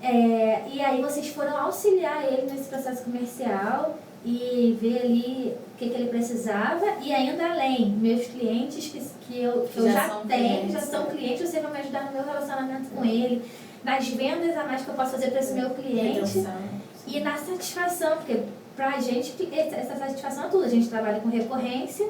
E aí vocês foram auxiliar ele nesse processo comercial e ver ali o que ele precisava, e ainda além, meus clientes que eu já tenho, já são clientes, você vai me ajudar no meu relacionamento com ele, nas vendas a mais que eu posso fazer para esse meu cliente e na satisfação, porque pra gente essa satisfação é tudo, a gente trabalha com recorrência.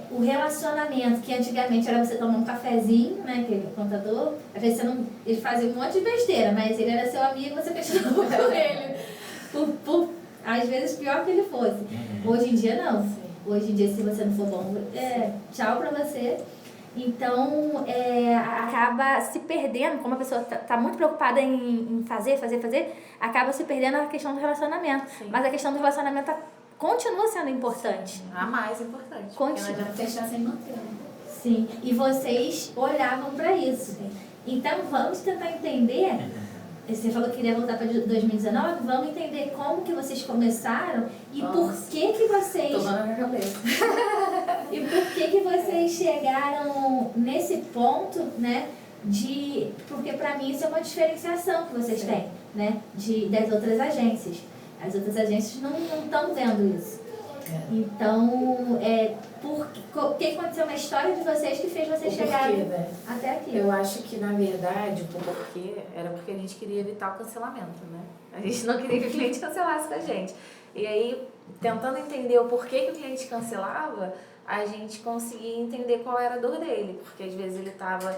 O relacionamento, que antigamente era você tomar um cafezinho, né, que o contador, às vezes ele fazia um monte de besteira, mas ele era seu amigo e você questionava com ele, às vezes pior que ele fosse. Hoje em dia não. Sim. Hoje em dia, se você não for bom, tchau pra você. Então, acaba se perdendo, como a pessoa tá muito preocupada em fazer, acaba se perdendo a questão do relacionamento. Sim. Mas a questão do relacionamento continua sendo importante. A mais importante. Continua. Porque não adianta fechar sem manter. Sim, e vocês olhavam para isso. Sim. Então, vamos tentar entender. Você falou que queria voltar para 2019, vamos entender como que vocês começaram e por que vocês... Tomando na minha cabeça. E por que vocês chegaram nesse ponto, né, porque para mim isso é uma diferenciação que vocês têm, né, das outras agências. As outras agências não estão vendo isso. Então, o que aconteceu na história de vocês que fez vocês chegarem até aqui? Eu acho que, na verdade, o porquê era porque a gente queria evitar o cancelamento, né? A gente não queria que o cliente cancelasse com a gente. E aí, tentando entender o porquê que o cliente cancelava, a gente conseguia entender qual era a dor dele, porque às vezes ele estava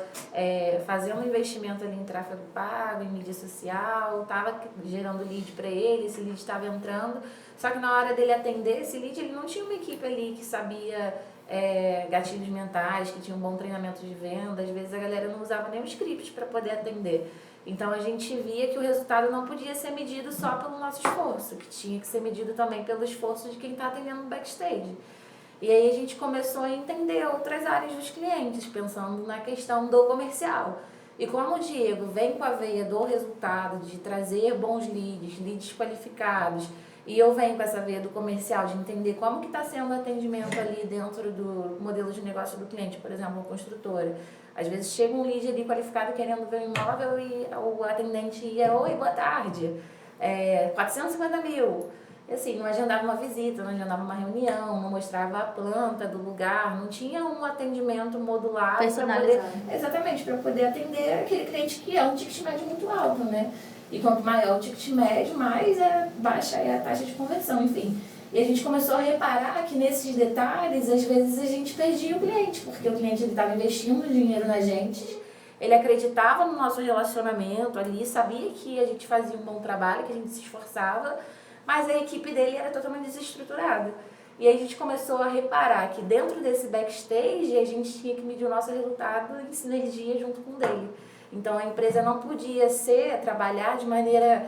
fazendo um investimento ali em tráfego pago, em mídia social, estava gerando lead para ele, esse lead estava entrando, só que na hora dele atender esse lead, ele não tinha uma equipe ali que sabia gatilhos mentais, que tinha um bom treinamento de venda, às vezes a galera não usava nem o script para poder atender. Então a gente via que o resultado não podia ser medido só pelo nosso esforço, que tinha que ser medido também pelo esforço de quem está atendendo no backstage. E aí a gente começou a entender outras áreas dos clientes, pensando na questão do comercial. E como o Diego vem com a veia do resultado, de trazer bons leads qualificados, e eu venho com essa veia do comercial, de entender como que está sendo o atendimento ali dentro do modelo de negócio do cliente, por exemplo, uma construtora. Às vezes chega um lead ali qualificado querendo ver um imóvel e o atendente ia, oi, boa tarde, 450 mil. Assim, não agendava uma visita, não agendava uma reunião, não mostrava a planta do lugar, não tinha um atendimento modulado para poder atender aquele cliente que é um ticket médio muito alto, né? E quanto maior o ticket médio, mais baixa é a taxa de conversão, enfim. E a gente começou a reparar que nesses detalhes, às vezes a gente perdia o cliente, porque o cliente estava investindo dinheiro na gente, ele acreditava no nosso relacionamento ali, sabia que a gente fazia um bom trabalho, que a gente se esforçava, mas a equipe dele era totalmente desestruturada. E aí a gente começou a reparar que dentro desse backstage a gente tinha que medir o nosso resultado em sinergia junto com o dele. Então a empresa não podia trabalhar de maneira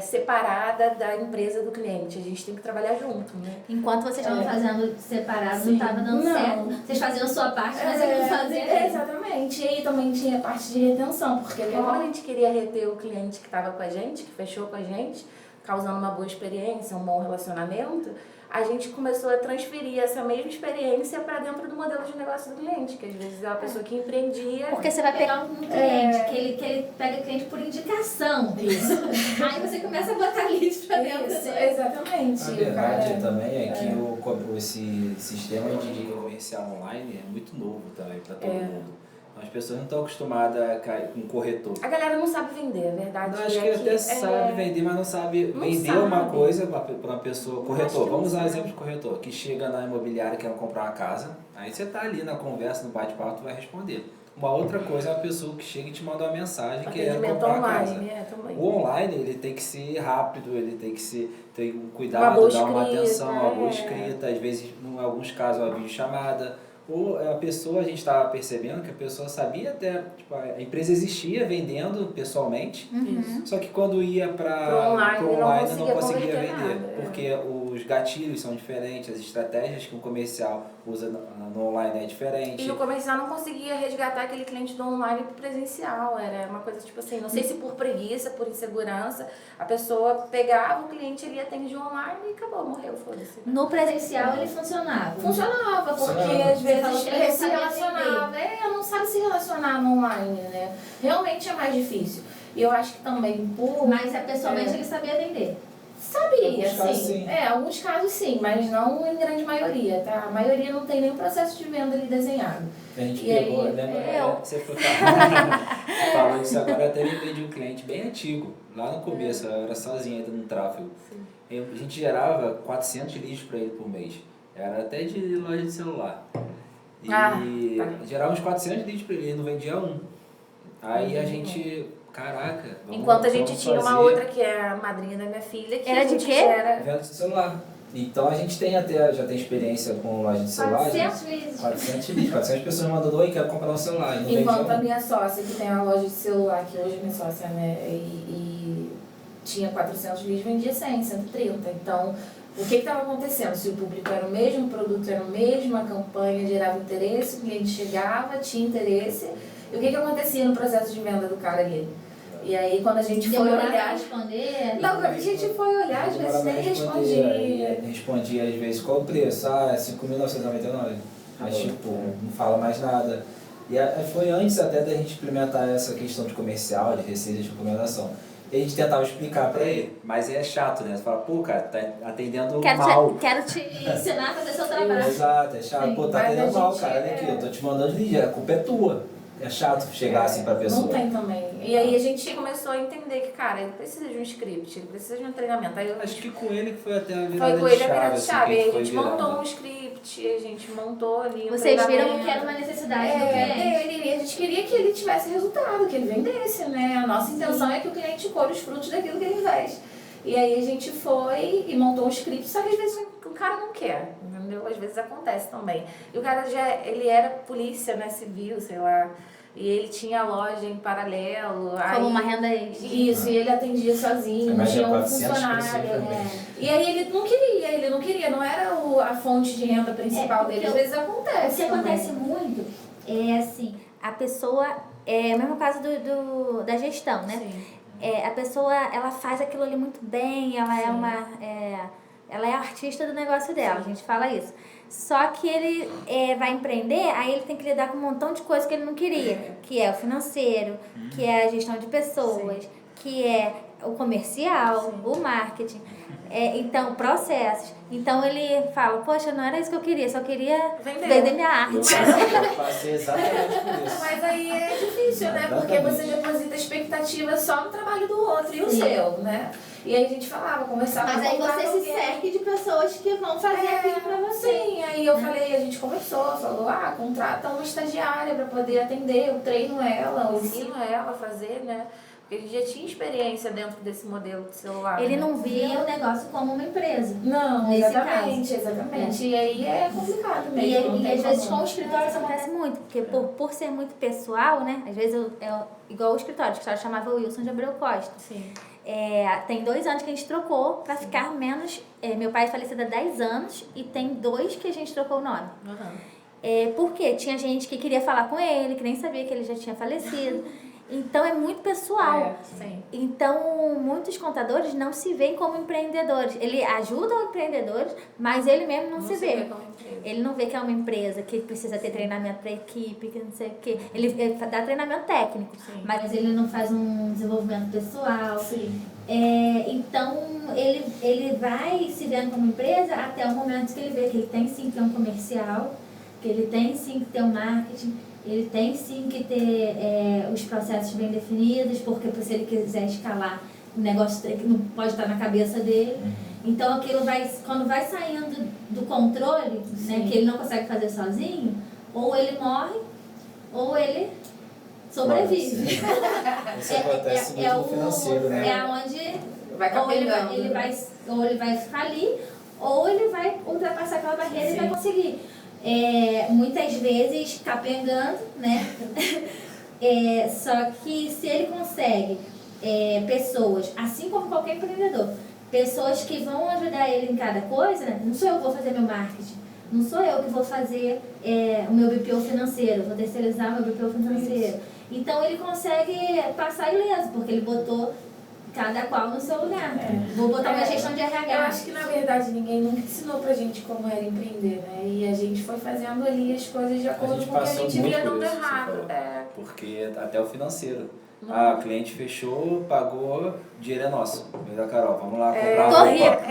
separada da empresa do cliente. A gente tem que trabalhar junto, né? Enquanto vocês estavam fazendo separado, não estava dando certo. Vocês faziam a sua parte, mas você não fazia. Exatamente. E aí também tinha a parte de retenção, porque como a gente queria reter o cliente que estava com a gente, que fechou com a gente, causando uma boa experiência, um bom relacionamento, a gente começou a transferir essa mesma experiência para dentro do modelo de negócio do cliente, que às vezes é uma pessoa que empreendia. Porque você vai pegar um cliente, que ele pega cliente por indicação. Isso. Aí você começa a botar leads para dentro. Isso, exatamente. A verdade também é que esse sistema de comercial online é muito novo também para todo mundo. As pessoas não estão acostumadas com corretor. A galera não sabe vender, a verdade. Não, acho que até sabe vender, mas não sabe vender uma coisa para uma pessoa. Corretor, vamos usar o exemplo de corretor, que chega na imobiliária e quer comprar uma casa, aí você está ali na conversa, no bate-papo, tu vai responder. Uma outra coisa é a pessoa que chega e te manda uma mensagem querendo comprar uma casa. O online, ele tem que ser rápido, ele tem que ter um cuidado, dar uma atenção, uma boa escrita, às vezes, em alguns casos, uma videochamada. Ou a pessoa, a gente estava percebendo que a pessoa sabia até, tipo, a empresa existia vendendo pessoalmente, só que quando ia para o online não conseguia vender, porque os gatilhos são diferentes, as estratégias que um comercial usa no online é diferente. E o comercial não conseguia resgatar aquele cliente do online para o presencial, era uma coisa tipo assim, não sei se por preguiça, por insegurança, a pessoa pegava o cliente, ele atendia online e acabou, morreu, foda-se. No presencial ele funcionava? Funcionava, porque às vezes se relacionava, não sabe se relacionar no online, né? Realmente é mais difícil. E eu acho que também por... Mas pessoalmente ele sabia vender. Sabia, Alguns casos, sim. sim. Alguns casos sim, mas não em grande maioria, tá? A maioria não tem nenhum processo de venda ali desenhado. A gente E pegou, aí, lembra? Você foi falando isso agora, até lembrei de um cliente bem antigo, lá no começo, eu era sozinho ainda no tráfego. A gente gerava 400 leads para ele por mês, era até de loja de celular. E gerava uns 400 leads para ele, não vendia um. Aí a gente, caraca, enquanto a gente tinha fazer uma outra que é a madrinha da minha filha, que Era a de gente quê? gera... venda de celular. Então a gente tem até, já tem experiência com loja de celular. 400 leads. 400 leads, 400 pessoas mandando, oi, quero comprar um celular. E não Enquanto vendia a um. minha sócia, que tem uma loja de celular, que hoje é minha sócia, né, e tinha 400 leads, vendia 100, 130. Então, o que estava acontecendo? Se o público era o mesmo, o produto era o mesmo, a campanha gerava interesse, o cliente chegava, tinha interesse. E o que acontecia no processo de venda do cara ali? E aí, quando a gente foi Demorava a olhar... responder. Não, quando a gente foi olhar, às vezes nem respondia. Respondia às vezes qual o preço? Ah, é 5.999. Mas tipo, não fala mais nada. E foi antes até da gente implementar essa questão de comercial, de receita de recomendação. E a gente tentava explicar pra ele, mas é chato, né? Você fala, pô, cara, tá atendendo mal. Quero te ensinar a fazer seu trabalho. Exato, é chato. Sim, pô, tá mas atendendo a mal, gente cara. Olha aqui, eu tô te mandando lead, a culpa é tua. É chato chegar assim pra pessoa. Não tem também. E aí a gente começou a entender que, cara, ele precisa de um script, ele precisa de um treinamento. Aí Acho que com ele que foi até a virada foi com ele a virada de de chave. chave. Aí a foi gente virando. montou um script, a gente montou ali um Vocês viram treinamento. que era uma necessidade do cliente. E a gente queria que ele tivesse resultado, que ele vendesse, né? A nossa intenção é que o cliente colhe os frutos daquilo que ele faz. E aí a gente foi e montou um script, só que às vezes o cara não quer, entendeu? Às vezes acontece também. E o cara ele era polícia, né, civil, sei lá, e ele tinha loja em paralelo. Como uma renda extra. Isso, e ele atendia sozinho, Mas tinha um 400 funcionário. pessoas E aí ele não queria, não era a fonte de renda principal dele. Às vezes acontece. O que acontece muito é assim, a pessoa, é o mesmo caso da gestão, né? Sim. A pessoa, ela faz aquilo ali muito bem, ela ela é artista do negócio dela, a gente fala isso. Só que ele vai empreender, aí ele tem que lidar com um montão de coisas que ele não queria, que é o financeiro, que é a gestão de pessoas, que é o comercial, o marketing, então processos. Então ele fala, poxa, não era isso que eu queria, só queria vender minha arte. Eu passei exatamente por isso. Mas aí é difícil, né? Porque você deposita expectativa só no trabalho do outro e o seu, né? E aí a gente falava, conversava. Mas aí contratar você se alguém. cerque de pessoas que vão fazer aquilo pra você. Sim, aí eu falei, a gente conversou, falou, contrata uma estagiária pra poder atender, eu treino ela, eu ensino ela a fazer, né? Porque ele já tinha experiência dentro desse modelo de celular. Ele né? não via o negócio como uma empresa. Não, nesse exatamente, caso. exatamente. E aí é complicado mesmo. E às vezes com o escritório isso acontece muito, porque por ser muito pessoal, né? Às vezes igual o escritório chamava Wilson de Abreu Costa. Sim. Tem 2 anos que a gente trocou pra ficar menos. Meu pai é falecido há 10 anos e tem 2 que a gente trocou o nome. Porque tinha gente que queria falar com ele, que nem sabia que ele já tinha falecido. Então é muito pessoal. Sim. Então muitos contadores não se veem como empreendedores. Ele ajuda os empreendedores, mas ele mesmo não se vê. Como empresa. Ele não vê que é uma empresa, que precisa ter treinamento para equipe, que não sei o quê. Ele dá treinamento técnico, mas ele não faz um desenvolvimento pessoal. Sim. Então ele vai se vendo como empresa até o momento que ele vê que ele tem sim que ter um comercial, que ele tem sim que ter um marketing. Ele tem sim que ter os processos bem definidos, porque se ele quiser escalar, o negócio não pode estar na cabeça dele. Então aquilo quando vai saindo do controle, né, que ele não consegue fazer sozinho, ou ele morre, ou ele sobrevive. Isso acontece muito no financeiro, né? É onde Vai ou capengando. ele vai falir, ou ele vai ultrapassar aquela barreira e vai conseguir. Muitas vezes capengando, né? Só que se ele consegue pessoas, assim como qualquer empreendedor, pessoas que vão ajudar ele em cada coisa, né? Não sou eu que vou fazer meu marketing, não sou eu que vou fazer o meu BPO financeiro, vou terceirizar meu BPO financeiro. Então ele consegue passar ileso, porque ele botou cada qual no seu lugar. Vou botar uma gestão de RH. Eu acho que, na verdade, ninguém nunca ensinou pra gente como era empreender, né? E a gente foi fazendo ali as coisas de acordo com o que a gente via dando errado. Porque até o financeiro. Ah, o cliente fechou, pagou, dinheiro é nosso. Dinheiro da Carol, vamos lá comprar uma Torre. roupa.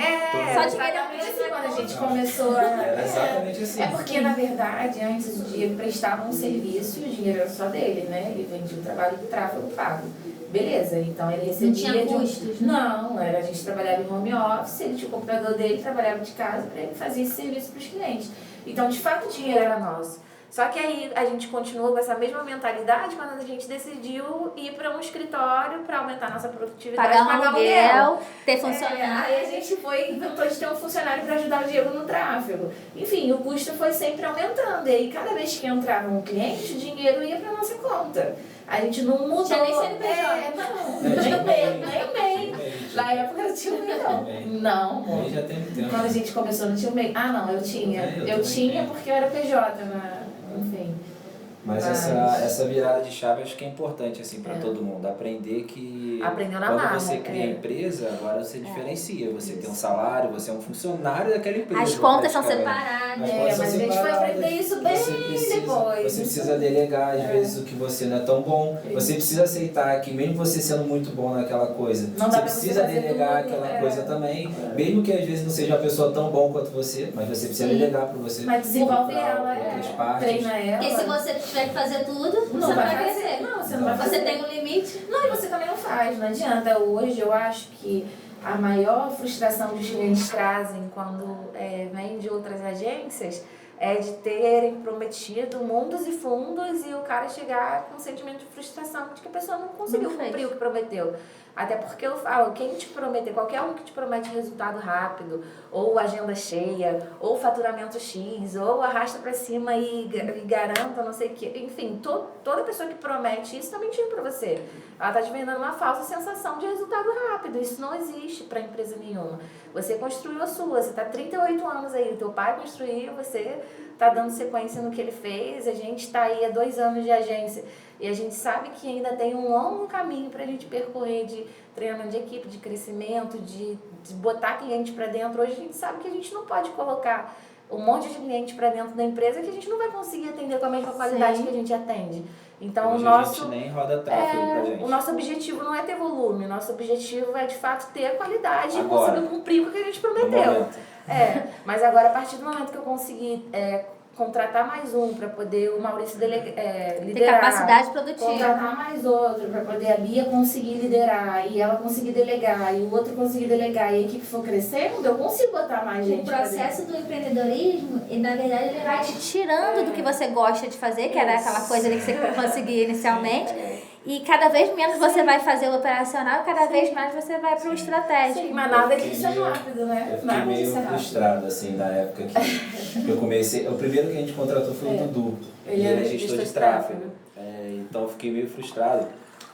Só dinheiro exatamente assim quando a gente começou a... Era exatamente assim. É porque, na verdade, antes de ele prestava um serviço, o dinheiro era só dele, né? Ele vendia o trabalho do tráfego pago. Beleza, então ele recebia... Não tinha custos, né? Não, a gente trabalhava em home office, ele tinha o computador dele, trabalhava de casa para ele fazer esse serviço para os clientes. Então, de fato, o dinheiro era nosso. Só que aí a gente continuou com essa mesma mentalidade quando a gente decidiu ir para um escritório para aumentar a nossa produtividade. Pagar um aluguel, ter funcionário. Aí a gente inventou de ter um funcionário para ajudar o Diego no tráfego. Enfim, o custo foi sempre aumentando. E aí cada vez que entrava um cliente, o dinheiro ia para nossa conta. A gente não mudou. Tinha nem CNPJ. Nem MEI. Na época eu tinha um MEI, não. Não, Aí já tem tempo. quando a gente começou não tinha um MEI. Ah, não, eu tinha. Eu tinha porque eu era PJ, enfim. Mas essa virada de chave acho que é importante assim para todo mundo. Aprender que Aprendeu na quando marra, você cria a empresa, agora você diferencia. Você tem um salário, você é um funcionário daquela empresa. As contas são praticamente. separadas. As contas Mas são a gente foi separadas. aprender isso bem depois. Você precisa delegar, às vezes, o que você não é tão bom. Você precisa aceitar que mesmo você sendo muito bom naquela coisa, Não você dá pra precisa você fazer delegar tudo, aquela coisa também. Mesmo que às vezes não seja uma pessoa tão bom quanto você, mas você precisa delegar para você. Mas desenvolve ela, outras partes. treina ela. Porque se você tiver que fazer tudo, Não você não vai vai fazer. crescer. Não, você não vai Você fazer. tem um limite. Não, e você também não faz, não adianta. Hoje eu acho que a maior frustração que os clientes trazem quando vêm de outras agências é de terem prometido mundos e fundos e o cara chegar com um sentimento de frustração de que a pessoa não conseguiu Não fez. cumprir o que prometeu. Até porque eu falo, quem te prometer, qualquer um que te promete resultado rápido, ou agenda cheia, ou faturamento X, ou arrasta pra cima e garanta não sei o que, enfim, toda pessoa que promete isso tá mentindo pra você. Ela tá te vendendo uma falsa sensação de resultado rápido. Isso não existe pra empresa nenhuma. Você construiu a sua, você tá 38 anos aí, o teu pai construiu, você tá dando sequência no que ele fez, a gente tá aí há 2 anos de agência e a gente sabe que ainda tem um longo caminho pra gente percorrer de treinamento de equipe, de crescimento, de botar cliente pra dentro. Hoje a gente sabe que a gente não pode colocar um monte de cliente pra dentro da empresa que a gente não vai conseguir atender com a mesma qualidade que a gente atende. Então, Hoje o nosso... a gente nem roda tráfego pra gente. O nosso objetivo não é ter volume, o nosso objetivo é de fato ter qualidade Agora, e conseguir cumprir com o que a gente no prometeu. momento. Mas agora a partir do momento que eu conseguir contratar mais um para poder o Maurício Ter liderar, capacidade produtiva. contratar mais outro para poder a Bia conseguir liderar e ela conseguir delegar e o outro conseguir delegar e a equipe for crescendo, eu consigo botar mais gente. O processo do empreendedorismo, e na verdade ele vai te tirando do que você gosta de fazer, que era aquela coisa ali que você conseguia inicialmente. E cada vez menos você vai fazer o operacional, e cada vez mais você vai para o estratégico. Sim, mas nada disso é rápido, né? Eu fiquei Nada meio disso é rápido. frustrado, assim, na época que eu comecei. O primeiro que a gente contratou foi o Dudu. Ele e era ele é gestor de tráfego. Então eu fiquei meio frustrado,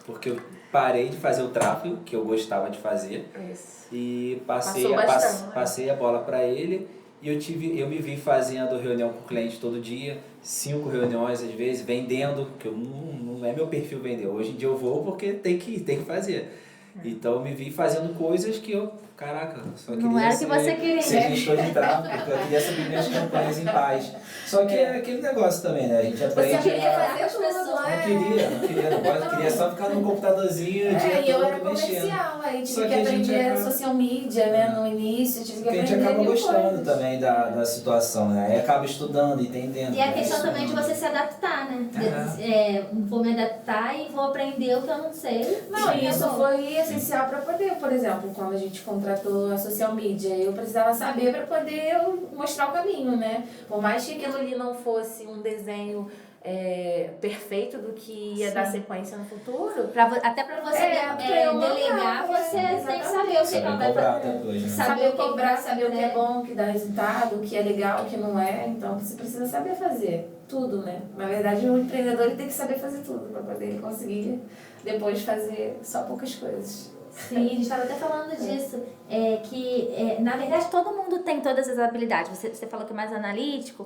porque eu parei de fazer o tráfego, que eu gostava de fazer, Isso. e Passou bastante, passei a bola para ele. E eu me vi fazendo reunião com o cliente todo dia, 5 reuniões às vezes, vendendo, que eu não é meu perfil vender. Hoje em dia eu vou porque tem que fazer. Então eu me vi fazendo coisas que eu, caraca, só queria Não era o que você queria. ser gestor de tráfego, porque eu queria subir minhas campanhas em paz. Só que é aquele negócio também, né? A gente aprende Você queria a... fazer as pessoas, Não queria só ficar no computadorzinho o dia e eu era todo mexendo. comercial, aí Só tive que que a gente aprender acaba- social media, né, no início, tive que Porque a aprender gente acaba mil gostando coisas. também da situação, né? Aí acaba estudando, entendendo. E a né? questão também de você se adaptar, né? Vou me adaptar e vou aprender o que eu não sei. Não, e isso Bom. foi essencial para poder, por exemplo, quando a gente contratou a social media, eu precisava saber para poder mostrar o caminho, né? Por mais que aquilo ali não fosse um desenho perfeito do que ia dar sequência no futuro. Até pra você pra eu delegar, mandar, você tem que saber o que Saber ela vai cobrar fazer. depois, né? Saber cobrar, que saber o que é né? bom, o que dá resultado, o que é legal, o que não é. Então você precisa saber fazer tudo, né? Na verdade, o empreendedor ele tem que saber fazer tudo para poder conseguir depois fazer só poucas coisas. Sim, a gente estava até falando disso, na verdade todo mundo tem todas as habilidades. Você falou que é mais analítico,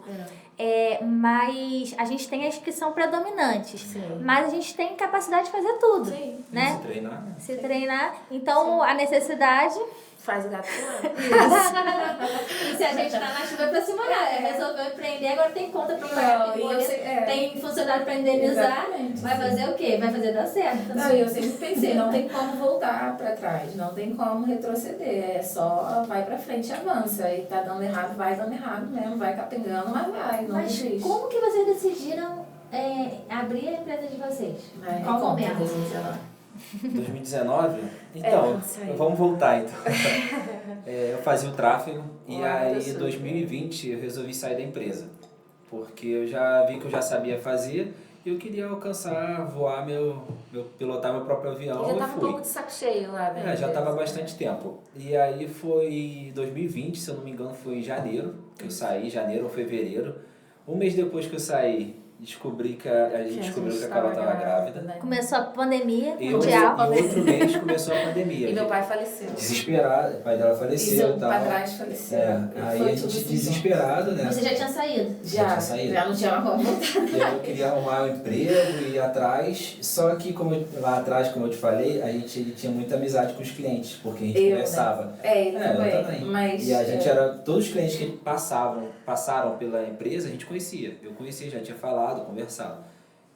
mas a gente tem as que são predominantes. Sim. Mas a gente tem capacidade de fazer tudo, Sim. né? Se treinar, né? Se treinar. Então a necessidade Faz o gato pular. E se a gente tá na chuva é pra se molhar, resolveu empreender, agora tem conta pra pagar, tem funcionário pra indenizar, vai fazer o quê? Vai fazer dar certo. Não, e eu sempre pensei, não tem como voltar pra trás, não tem como retroceder, é só vai pra frente e avança. E tá dando errado, vai dando errado mesmo, vai capengando, mas vai, não Mas desiste. como que vocês decidiram abrir a empresa de vocês? Qual momento? 2019? Então, vamos voltar então. Eu fazia o tráfego e aí em 2020 eu resolvi sair da empresa. Porque eu já vi que eu já sabia fazer e eu queria alcançar, voar pilotar meu próprio avião. E já tava um pouco de saco cheio lá, né? Já estava há bastante tempo. E aí foi 2020, se eu não me engano, foi em janeiro que eu saí, janeiro ou fevereiro. Um mês depois que eu saí, descobri que a gente descobriu que a Carol estava grávida. Né? Começou a pandemia E mundial. E outro mês começou a pandemia. E meu pai faleceu. Desesperado, o pai dela faleceu e tal. O padrasto faleceu. Aí a gente desesperado, né? Você já tinha saído? Já não tinha como voltar. Eu queria arrumar um emprego e ir atrás, só que lá atrás, como eu te falei, a gente tinha muita amizade com os clientes, porque a gente conversava. Né? Eu também. Mas, e a gente todos os clientes que passaram pela empresa, a gente conhecia. Eu conhecia, já tinha falado, conversado.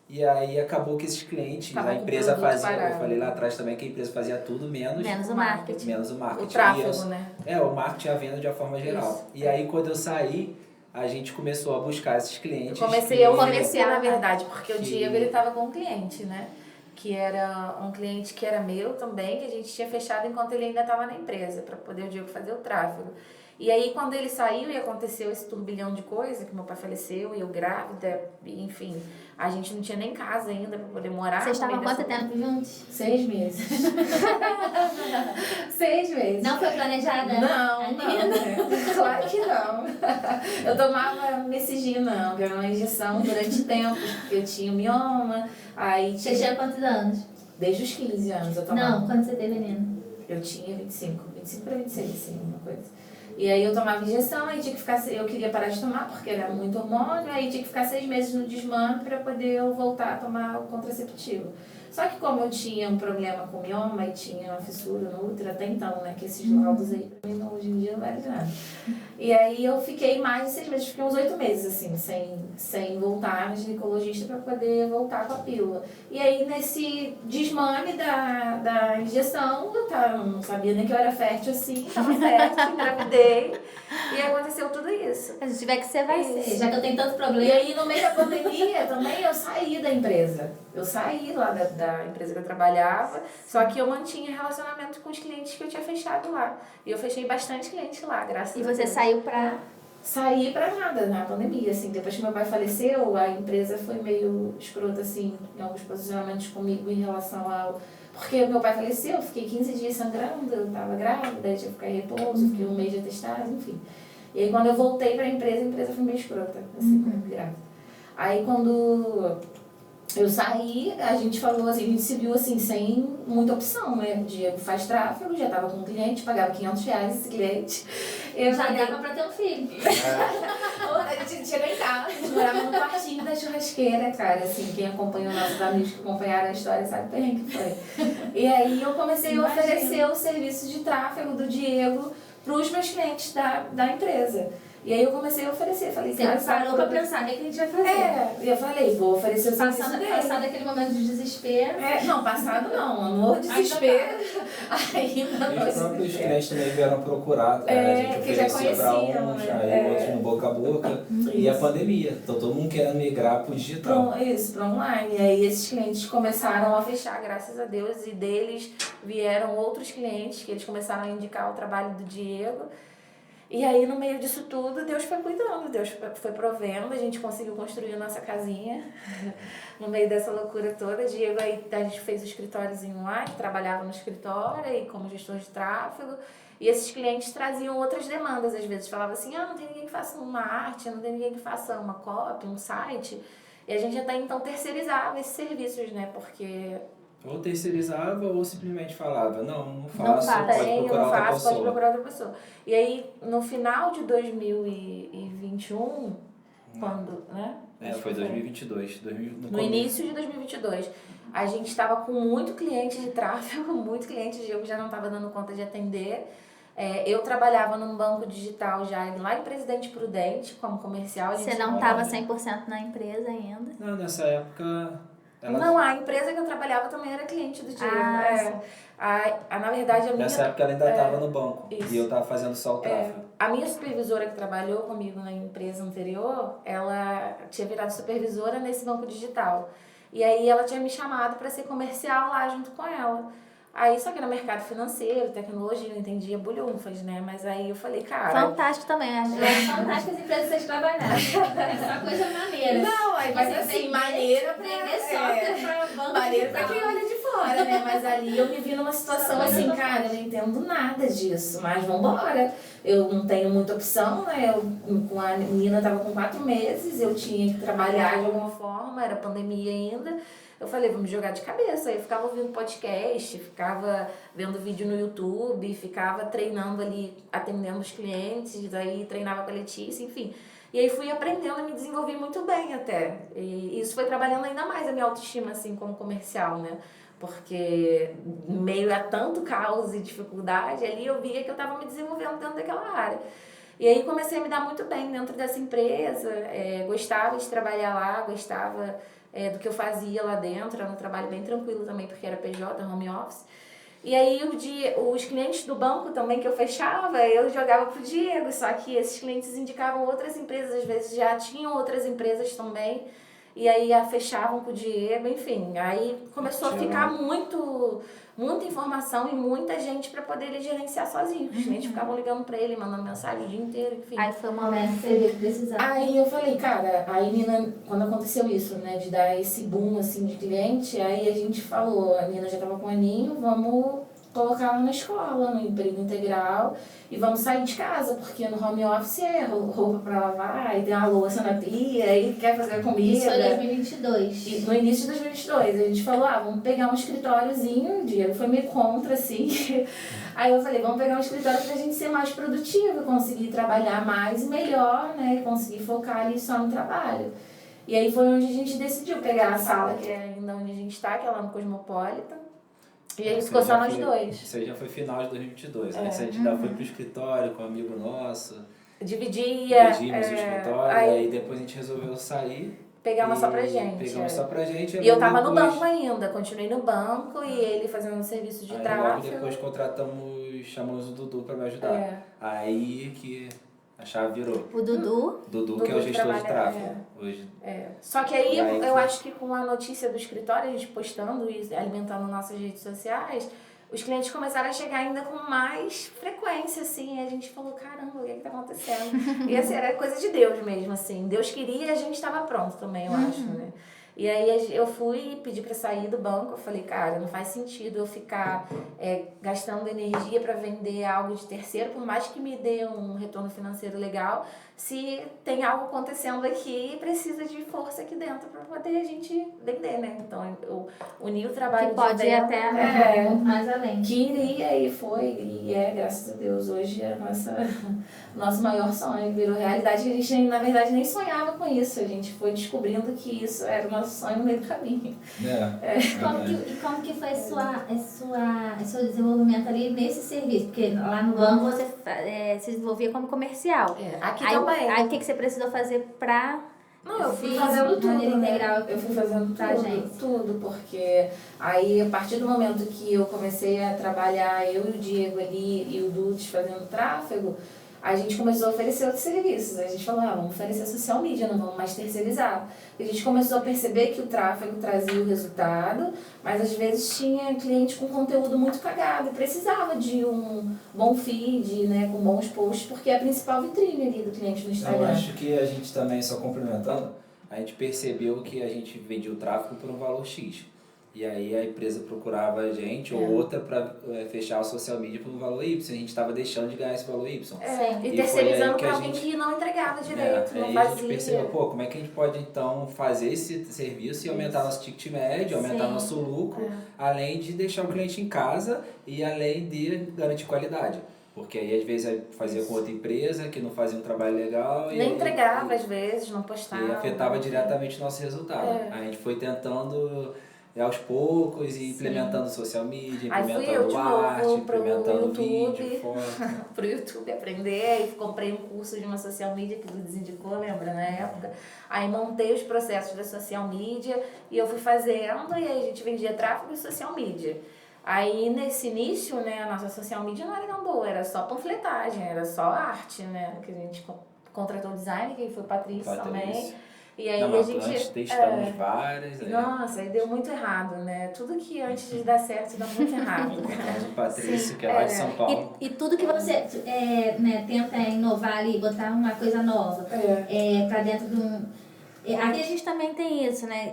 E aí acabou que esses clientes, a empresa fazia, eu falei lá atrás também que a empresa fazia tudo menos o marketing. Menos o marketing. O tráfego, né? O marketing e a venda de uma forma geral. Isso. E aí quando eu saí, a gente começou a buscar esses clientes. Eu comecei na verdade, porque o Diego ele estava com um cliente, né? Que era um cliente que era meu também, que a gente tinha fechado enquanto ele ainda estava na empresa, para poder o Diego fazer o tráfego. E aí, quando ele saiu e aconteceu esse turbilhão de coisa, que meu pai faleceu e eu grávida, enfim, a gente não tinha nem casa ainda para poder morar. Vocês estavam quanto tempo juntos? 6 meses. 6 meses. Não foi planejada? Não, claro que não. Eu tomava Messigina, que era uma injeção durante tempo, porque eu tinha mioma. Você tinha quantos anos? Desde os 15 anos eu tomava. Não, quando você teve menino? Eu tinha 25 para 26, assim, uma coisa. E aí eu tomava injeção, aí tinha que ficar, eu queria parar de tomar porque era muito hormônio, aí tinha que ficar 6 meses no desmame para poder eu voltar a tomar o contraceptivo. Só que como eu tinha um problema com mioma e tinha uma fissura no útero até então, né, que esses laudos aí pra mim hoje em dia não valem de nada. E aí eu fiquei mais de 6 meses, fiquei uns 8 meses assim, sem voltar no ginecologista para poder voltar com a pílula. E aí nesse desmame da injeção, eu não sabia nem que eu era fértil assim, tava fértil, engravidei. E aconteceu tudo isso. Se tiver que ser, vai ser. Já que eu tenho tanto problema. E aí no meio da pandemia também eu saí da empresa. Eu saí lá da empresa que eu trabalhava, só que eu mantinha relacionamento com os clientes que eu tinha fechado lá. E eu fechei bastante cliente lá, graças a Deus. E você saiu pra... Saí pra nada na pandemia, assim. Depois que meu pai faleceu, a empresa foi meio escrota, assim, em alguns posicionamentos comigo em relação ao... Porque meu pai faleceu, eu fiquei 15 dias sangrando, eu tava grávida, eu tinha que ficar em repouso, fiquei um mês de atestado, enfim. E aí quando eu voltei pra empresa, a empresa foi meio escrota, assim, grávida. Aí quando eu saí, a gente falou assim, a gente se viu assim, sem muita opção, né? O Diego faz tráfego, já tava com um cliente, pagava R$500 esse cliente. Eu já dava pra ter um filho. A gente chegou em casa, a gente morava no quartinho da churrasqueira, cara, assim, quem acompanhou nossos amigos que acompanharam a história sabe o perrengue que foi. E aí eu comecei a oferecer o serviço de tráfego do Diego pros meus clientes da empresa. E aí eu comecei a oferecer, falei, você parou pra pensar o que a gente vai fazer. E eu falei, vou oferecer o serviço dele. Passado aquele momento de desespero. Não, passado não, amor, desespero. Ainda não. Os próprios clientes também vieram procurar, a gente que já oferecia pra uns, né? aí outros no boca a boca. E a pandemia, então todo mundo querendo migrar pro digital. Para online. E aí esses clientes começaram a fechar, graças a Deus, e deles vieram outros clientes que eles começaram a indicar o trabalho do Diego. E aí, no meio disso tudo, Deus foi cuidando, Deus foi provendo, a gente conseguiu construir a nossa casinha no meio dessa loucura toda. Diego, aí a gente fez o escritóriozinho online, trabalhava no escritório e como gestor de tráfego. E esses clientes traziam outras demandas, às vezes. Falavam assim, não tem ninguém que faça uma arte, não tem ninguém que faça uma copy, um site. E a gente até então terceirizava esses serviços, né, porque... Ou terceirizava ou simplesmente falava, não faço, pode procurar outra pessoa. E aí, no final de 2021, quando, né? Foi 2022. No início de 2022, a gente estava com muito cliente de tráfego, muito cliente, o Diego já não estava dando conta de atender. Eu trabalhava num banco digital já lá em Presidente Prudente, como comercial. Você não estava 100% na empresa ainda? Não, nessa época... Não, a empresa que eu trabalhava também era cliente do Diego. Na verdade, a minha... Nessa época ela ainda estava no banco. Isso. E eu estava fazendo só o tráfego. A minha supervisora que trabalhou comigo na empresa anterior, ela tinha virado supervisora nesse banco digital. E aí ela tinha me chamado para ser comercial lá junto com ela. Aí, só que no mercado financeiro, tecnologia, eu entendia bulhufas, né? Mas aí eu falei, cara... Fantástico também, acho. Fantásticas empresas que vocês trabalharam. É só coisa maneira. Não, aí mas assim, maneira pra... Maneira pra quem olha de fora, né? Mas ali eu me vi numa situação assim, cara, eu não entendo nada disso, mas vambora. Eu não tenho muita opção, né? A menina tava com 4 meses, eu tinha que trabalhar de alguma forma, era pandemia ainda. Eu falei, vamos jogar de cabeça. Aí eu ficava ouvindo podcast, ficava vendo vídeo no YouTube, ficava treinando ali, atendendo os clientes, daí treinava com a Letícia, enfim. E aí fui aprendendo e me desenvolvi muito bem até. E isso foi trabalhando ainda mais a minha autoestima, assim, como comercial, né? Porque meio a tanto caos e dificuldade, ali eu via que eu estava me desenvolvendo dentro daquela área. E aí comecei a me dar muito bem dentro dessa empresa, gostava de trabalhar lá, gostava do que eu fazia lá dentro, era um trabalho bem tranquilo também, porque era PJ, home office. E aí os clientes do banco também que eu fechava, eu jogava pro Diego, só que esses clientes indicavam outras empresas, às vezes já tinham outras empresas também, e aí fechavam com o Diego, enfim. Aí começou a ficar muita informação e muita gente para poder ele gerenciar sozinho. Os clientes ficavam ligando para ele, mandando mensagem o dia inteiro, enfim. Aí foi o momento que você precisava. Aí eu falei, cara, aí Nina, quando aconteceu isso, né, de dar esse boom assim de cliente, aí a gente falou, a Nina já tava com um aninho, vamos colocar ela na escola, no emprego integral, e vamos sair de casa, porque no home office é roupa pra lavar, e tem uma louça na pia, e quer fazer a comida. Isso foi em 2022. E no início de 2022, a gente falou, vamos pegar um escritóriozinho, o Diego foi meio contra, assim. Aí eu falei, vamos pegar um escritório pra gente ser mais produtivo, conseguir trabalhar mais e melhor, né, conseguir focar ali só no trabalho. E aí foi onde a gente decidiu pegar a sala, que é ainda onde a gente tá, que é lá no Cosmopolitan. E aí ficou só nós dois. Isso aí já foi final de 2022, né? Isso a gente ainda foi pro escritório com um amigo nosso. Dividimos o escritório, aí depois a gente resolveu sair. Pegamos só pra gente. Pegamos só pra gente. E eu tava no banco ainda, continuei no banco e ele fazendo um serviço de tráfego. Logo depois chamamos o Dudu pra me ajudar. Aí que a chave virou. O Dudu? Dudu que é o gestor de tráfego hoje. Só que aí eu acho que com a notícia do escritório, a gente postando e alimentando nossas redes sociais, os clientes começaram a chegar ainda com mais frequência, assim, e a gente falou, caramba, o que tá acontecendo? E assim, era coisa de Deus mesmo, assim. Deus queria e a gente estava pronto também, eu acho, né? E aí eu fui e pedi para sair do banco, eu falei, cara, não faz sentido eu ficar gastando energia para vender algo de terceiro, por mais que me dê um retorno financeiro legal, se tem algo acontecendo aqui e precisa de força aqui dentro para poder a gente vender, né? Então eu uni o trabalho que pode ir até muito mais além. Que iria e foi, e graças a Deus, hoje é nosso maior sonho, virou realidade. A gente, na verdade, nem sonhava com isso, a gente foi descobrindo que isso era o nosso sonho no meio do caminho. Como que foi seu desenvolvimento ali nesse serviço? Porque lá no banco você se desenvolvia como comercial. Aqui aí, também. Aí o que você precisou fazer pra... Não, eu fui fazendo tudo, integral, eu fui fazendo tudo, porque aí a partir do momento que eu comecei a trabalhar, eu e o Diego ali e o Dudes fazendo tráfego, a gente começou a oferecer outros serviços. A gente falou, vamos oferecer social media, não vamos mais terceirizar. A gente começou a perceber que o tráfego trazia o resultado, mas às vezes tinha cliente com conteúdo muito cagado, precisava de um bom feed, né, com bons posts, porque é a principal vitrine ali do cliente no Instagram. Eu acho que a gente também, só complementando, a gente percebeu que a gente vendia o tráfego por um valor X. E aí a empresa procurava a gente ou outra para fechar o social media por um valor Y. A gente estava deixando de ganhar esse valor Y. E terceirizando para alguém que não entregava direito, não fazia. Aí a gente percebeu, como é que a gente pode então fazer esse serviço e aumentar nosso ticket médio, aumentar nosso lucro, além de deixar o cliente em casa e além de garantir qualidade. Porque aí às vezes fazia com outra empresa que não fazia um trabalho legal. Nem entregava às vezes, não postava. E afetava diretamente o nosso resultado. A gente foi tentando aos poucos e implementando social media, Aí fui eu implementando de arte, novo pro implementando vídeo, YouTube, foto. pro YouTube aprender, e comprei um curso de uma social media que o Dudes indicou, lembra, na época? Aí montei os processos da social media e eu fui fazendo, e aí a gente vendia tráfego e social media. Aí nesse início, né, a nossa social media não era tão boa, era só panfletagem, era só arte, né, que a gente contratou design, que foi Patrícia também. E aí Não, a gente antes testamos várias. Nossa, aí deu muito errado, né? Tudo que antes de dar certo dá muito errado. Mas o Patrício, que é lá de São Paulo. E tudo que você né, tenta inovar ali, botar uma coisa nova para dentro de um... Aqui a gente também tem isso, né?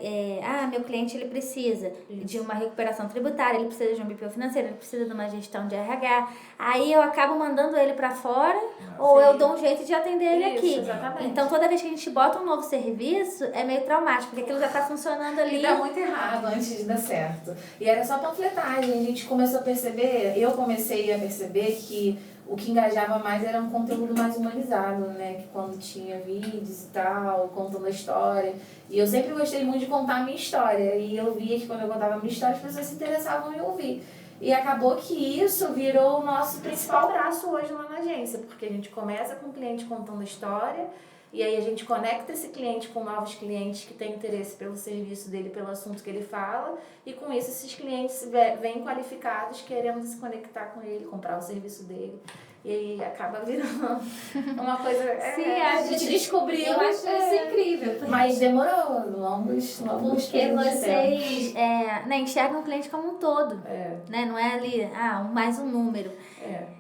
Meu cliente ele precisa de uma recuperação tributária, ele precisa de um BPO financeiro, ele precisa de uma gestão de RH. Aí eu acabo mandando ele para fora ou eu dou um jeito de atender ele aqui. Exatamente. Então toda vez que a gente bota um novo serviço é meio traumático, porque aquilo já está funcionando ali. E dá muito errado antes de dar certo. E era só panfletagem, a gente começou a perceber, eu comecei a perceber que o que engajava mais era um conteúdo mais humanizado, né? Que quando tinha vídeos e tal, contando a história. E eu sempre gostei muito de contar a minha história. E eu via que quando eu contava a minha história, as pessoas se interessavam em ouvir. E acabou que isso virou o nosso principal braço hoje lá na agência. Porque a gente começa com o cliente contando a história. E aí a gente conecta esse cliente com novos clientes que têm interesse pelo serviço dele, pelo assunto que ele fala. E com isso esses clientes vêm qualificados, querendo se conectar com ele, comprar o serviço dele. E aí acaba virando uma coisa... Sim, a gente descobriu. Eu acho isso incrível. Mas demorou, longos porque vocês né, enxergam o cliente como um todo. Né? Não é ali, mais um número.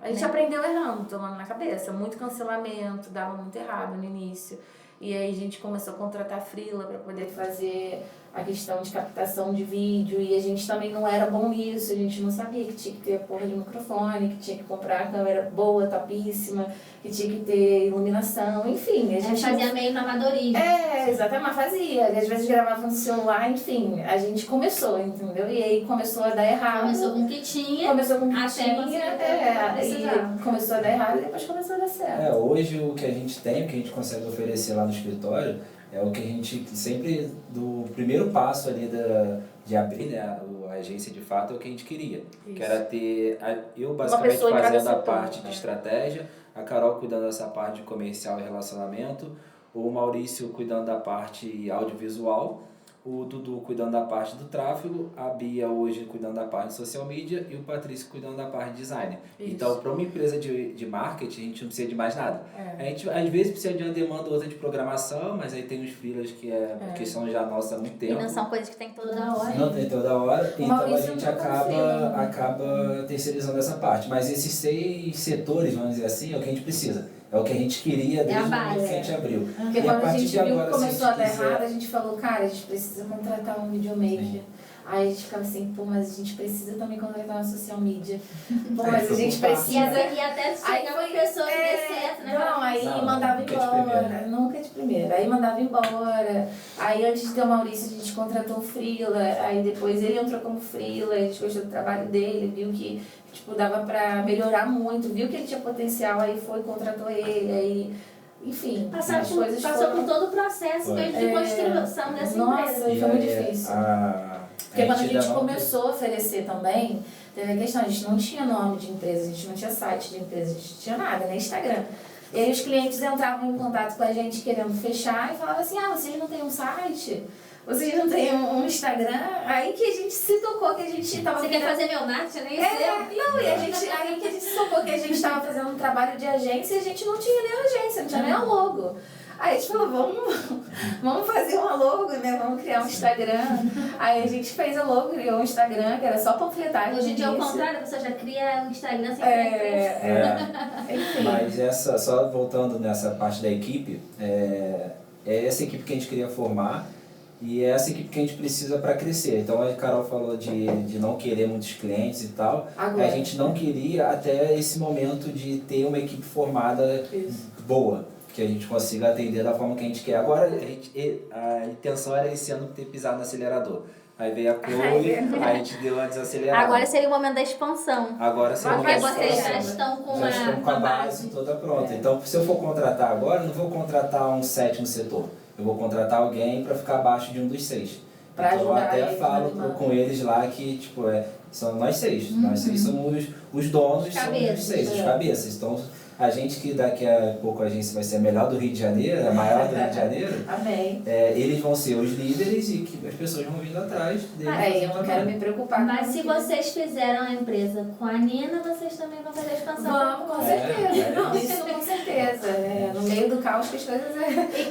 A gente aprendeu errando, tomando na cabeça. Muito cancelamento, dava muito errado no início. E aí a gente começou a contratar freela para poder fazer a questão de captação de vídeo. E a gente também não era bom nisso. A gente não sabia que tinha que ter a porra de microfone, que tinha que comprar a câmera boa, topíssima, que tinha que ter iluminação, enfim. A gente fazia meio no amadorismo. Exatamente, mas fazia. Às vezes gravava no celular, enfim. A gente começou, entendeu? E aí começou a dar errado. Começou com o que tinha. Começou com o que até tinha. E começou a dar errado e depois começou a dar certo. Hoje o que a gente tem, o que a gente consegue oferecer lá no escritório, é o que a gente sempre, do primeiro passo ali de abrir, né, a agência de fato, é o que a gente queria. Que era ter, eu basicamente fazendo a parte de estratégia, a Carol cuidando dessa parte de comercial e relacionamento, o Maurício cuidando da parte audiovisual, o Dudu cuidando da parte do tráfego, a Bia hoje cuidando da parte de social media e o Patrício cuidando da parte de design. Isso. Então, para uma empresa de marketing, a gente não precisa de mais nada. A gente, às vezes, precisa de uma demanda ou outra de programação, mas aí tem os freelas que são já nossos há muito tempo. E não são coisas que tem toda hora. Não tem toda hora, então a gente acaba terceirizando essa parte. Mas esses 6 setores, vamos dizer assim, é o que a gente precisa. É o que a gente queria desde o momento que a gente abriu. Porque quando a gente viu que começou a dar errado, a gente falou, cara, a gente precisa contratar um videomaker. Aí a gente ficava assim, mas a gente precisa também contratar uma social media. Mas a gente precisa. E até chegar uma pessoa que dê certo, né? Não, aí mandava embora. Nunca de primeira. Aí mandava embora. Aí antes de ter o Maurício, a gente contratou um freela. Aí depois ele entrou como freela, a gente gostou do trabalho dele, viu que dava pra melhorar muito, viu que ele tinha potencial, aí foi, contratou ele, aí... Enfim, passou por todo o processo mesmo de construção dessa empresa. Nossa, foi muito difícil. Porque quando a gente começou a oferecer também, teve a questão, a gente não tinha nome de empresa, a gente não tinha site de empresa, a gente não tinha nada, nem Instagram. E aí os clientes entravam em contato com a gente querendo fechar e falavam assim, vocês não têm um site? Vocês não têm um Instagram? Aí que a gente se tocou que a gente estava... Você quer fazer meu marketing, né? Não, e aí que a gente se tocou que a gente estava fazendo um trabalho de agência e a gente não tinha nem agência, não tinha nem a logo. Aí a gente falou, vamos fazer uma logo, né? Vamos criar um Instagram. Aí a gente fez a logo, criou um Instagram, que era só panfletagem. Hoje em dia é o contrário, a pessoa já cria um Instagram sem Enfim. Mas só voltando nessa parte da equipe, é essa equipe que a gente queria formar. E é essa equipe que a gente precisa para crescer. Então a Carol falou de não querer muitos clientes e tal. A gente não queria até esse momento de ter uma equipe formada boa, que a gente consiga atender da forma que a gente quer. Agora a intenção era esse ano ter pisado no acelerador. Aí veio a Chloe, a gente deu uma desacelerada. Agora seria o momento da expansão. Agora seria o momento da expansão. Vocês já estão com a base toda pronta. Então se eu for contratar agora, não vou contratar um 7º setor. Eu vou contratar alguém para ficar abaixo de um dos 6. Pra Então, eu ajudar até eles falo na demanda. com eles lá que, tipo, são nós 6. Nós 6 somos os donos, Os somos cabeças, os 6, os é. cabeças. Então, a gente que daqui a pouco a agência vai ser a melhor do Rio de Janeiro, a maior do Rio de Janeiro, Amém. eles vão ser os líderes e que as pessoas vão vindo atrás deles. Eu não quero me preocupar Mas com se aquilo. vocês fizeram a empresa com a Nina, vocês também vão fazer a expansão. Vamos, com certeza. Não, isso com certeza. No meio do caos que as coisas E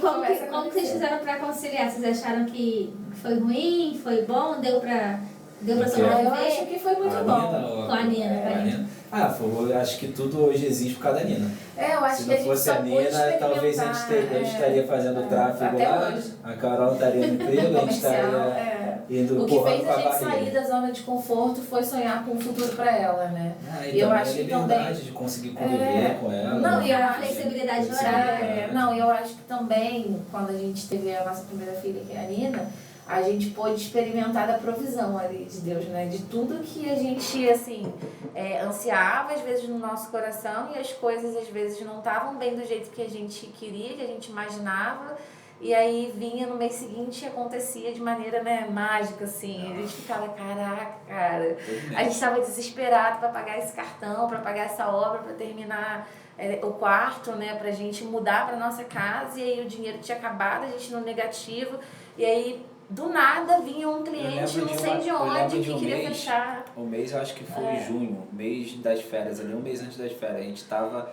como que vocês fizeram para conciliar? Vocês acharam que foi ruim, foi bom, deu pra sobreviver? Eu acho que foi muito bom. Com a Nina. Acho que tudo hoje existe por causa da Nina. Eu acho Se que não a gente fosse só a pôde Nina, talvez a gente eu estaria fazendo tráfego até lá, hoje. a Carol estaria no emprego, a gente estaria indo O que empurrando fez com a a gente sair barriga. da zona de conforto foi sonhar com um futuro para ela, né? E eu também acho a que liberdade de conseguir conviver com ela. Não, né? e eu A acho flexibilidade de horário. eu acho que também, quando a gente teve a nossa primeira filha, que é a Nina, a gente pôde experimentar da provisão ali de Deus, né? De tudo que a gente, assim, ansiava, às vezes, no nosso coração, e as coisas, às vezes, não estavam bem do jeito que a gente queria, que a gente imaginava, e aí vinha no mês seguinte e acontecia de maneira, né, mágica, assim. A gente ficava, caraca, cara. A gente estava desesperado para pagar esse cartão, para pagar essa obra, para terminar o quarto, né, pra gente mudar para nossa casa, e aí o dinheiro tinha acabado, a gente no negativo, e aí do nada vinha um cliente, não sei de onde, que queria fechar. O mês, eu acho que foi junho, mês das férias, ali um mês antes das férias, a gente tava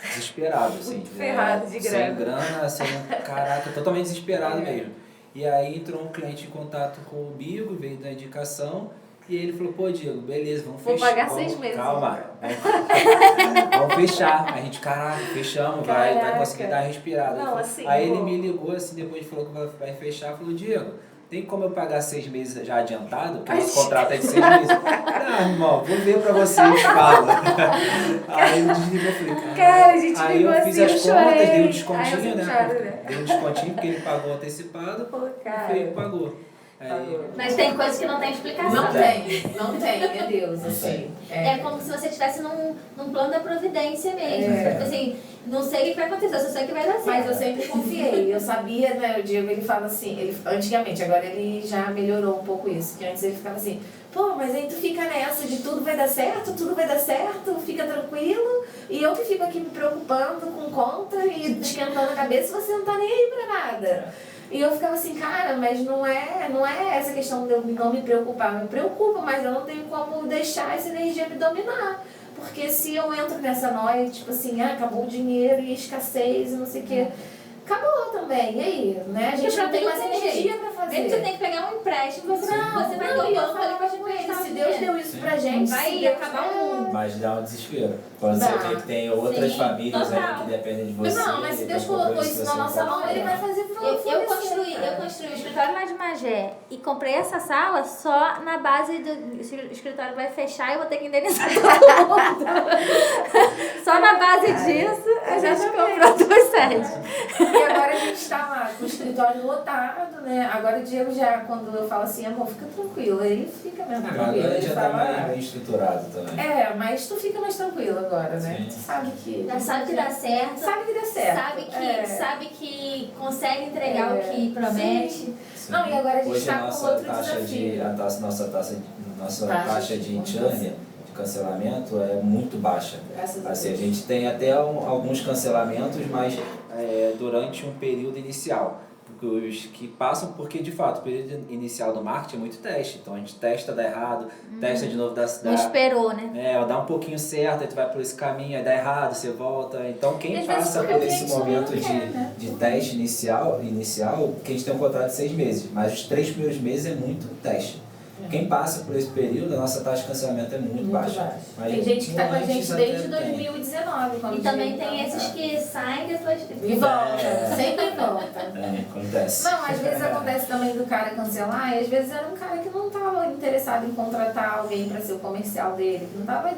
desesperado, assim. Muito ferrado de grana. Sem grana, assim, caraca, totalmente desesperado mesmo. E aí entrou um cliente em contato com o Bigo, veio da indicação, e ele falou, pô, Diego, beleza, vamos fechar. Vou pagar 6 meses. Calma, vamos fechar. A gente, caraca, fechamos, vai conseguir dar uma respirada. Não, assim, aí ele me ligou, assim, depois falou que vai fechar, falou, Diego, tem como eu pagar 6 meses já adiantado? Porque o nosso contrato é de 6 meses. Não, irmão, vou ver pra você e fala. Aí eu desligou, falei, cara, a gente aí ligou eu fiz assim, as eu contas, chorei. dei um descontinho, né? Né? Dei um descontinho porque ele pagou antecipado, e foi ele pagou. Aí, Mas tem coisas que não tem explicação. Não tem, meu Deus, assim. É como se você estivesse num plano da providência mesmo. Tipo assim, não sei o que vai acontecer, eu só sei que vai dar certo. Mas eu sempre confiei, eu sabia, né? O Diego, ele fala assim, antigamente, agora ele já melhorou um pouco isso, que antes ele ficava assim, pô, mas aí tu fica nessa de tudo vai dar certo, fica tranquilo, e eu que fico aqui me preocupando com conta e esquentando a cabeça, você não tá nem aí pra nada. E eu ficava assim, cara, mas não é essa questão de eu não me preocupar. Me preocupa, mas eu não tenho como deixar essa energia me dominar. Porque se eu entro nessa noia, tipo assim, acabou o dinheiro e escassez e não sei o quê, acabou também. E aí, né? A gente não tem mais energia pra fazer. Mesmo que você tem que pegar um empréstimo, você vai ter um banco ali pra te emprestar. Se Deus deu isso pra gente, vai acabar o mundo. mas dá um desespero. Quando você vê que tem outras famílias aí que dependem de você. Não, mas se Deus colocou isso na nossa mão, Ele vai fazer pra eu construí um escritório lá de Magé e comprei essa sala só na base do escritório vai fechar e eu vou ter que indenizar todo mundo. Só na base disso a gente comprou 2 sedes. E agora a gente tá lá com o escritório lotado, né? Agora o Diego já, quando eu falo assim, amor, fica tranquilo, ele fica mesmo tranquilo. Agora Ele já fala, tá bem estruturado também. mas tu fica mais tranquilo agora, né? Sim. Tu sabe que... Já sabe que dá certo. Sabe que dá certo. Sabe que consegue entregar o que promete. Sim. Não, e agora a gente hoje tá a com nossa outro taxa desafio. nossa taxa de churn, de cancelamento é muito baixa. Graças a Assim, a Deus. gente tem até alguns cancelamentos, mas durante um período inicial. Os que passam, porque de fato o período inicial do marketing é muito teste, então a gente testa, dá errado, testa de novo, Não esperou, né? dá um pouquinho certo, aí tu vai por esse caminho, aí dá errado, você volta. Então quem Às vezes passa porque por o esse cliente momento não quer, né? de teste inicial, que a gente tem um contrato de 6 meses, mas os 3 primeiros meses é muito teste. Quem passa por esse período, a nossa taxa de cancelamento é muito baixa. Mas tem gente que está com a gente antes desde até tem. 2019. Quando E também o tem Diego esses que saem depois E volta, sempre volta. Acontece. Não, às vezes acontece também do cara cancelar, e às vezes era um cara que não estava interessado em contratar alguém para ser o comercial dele, que não estava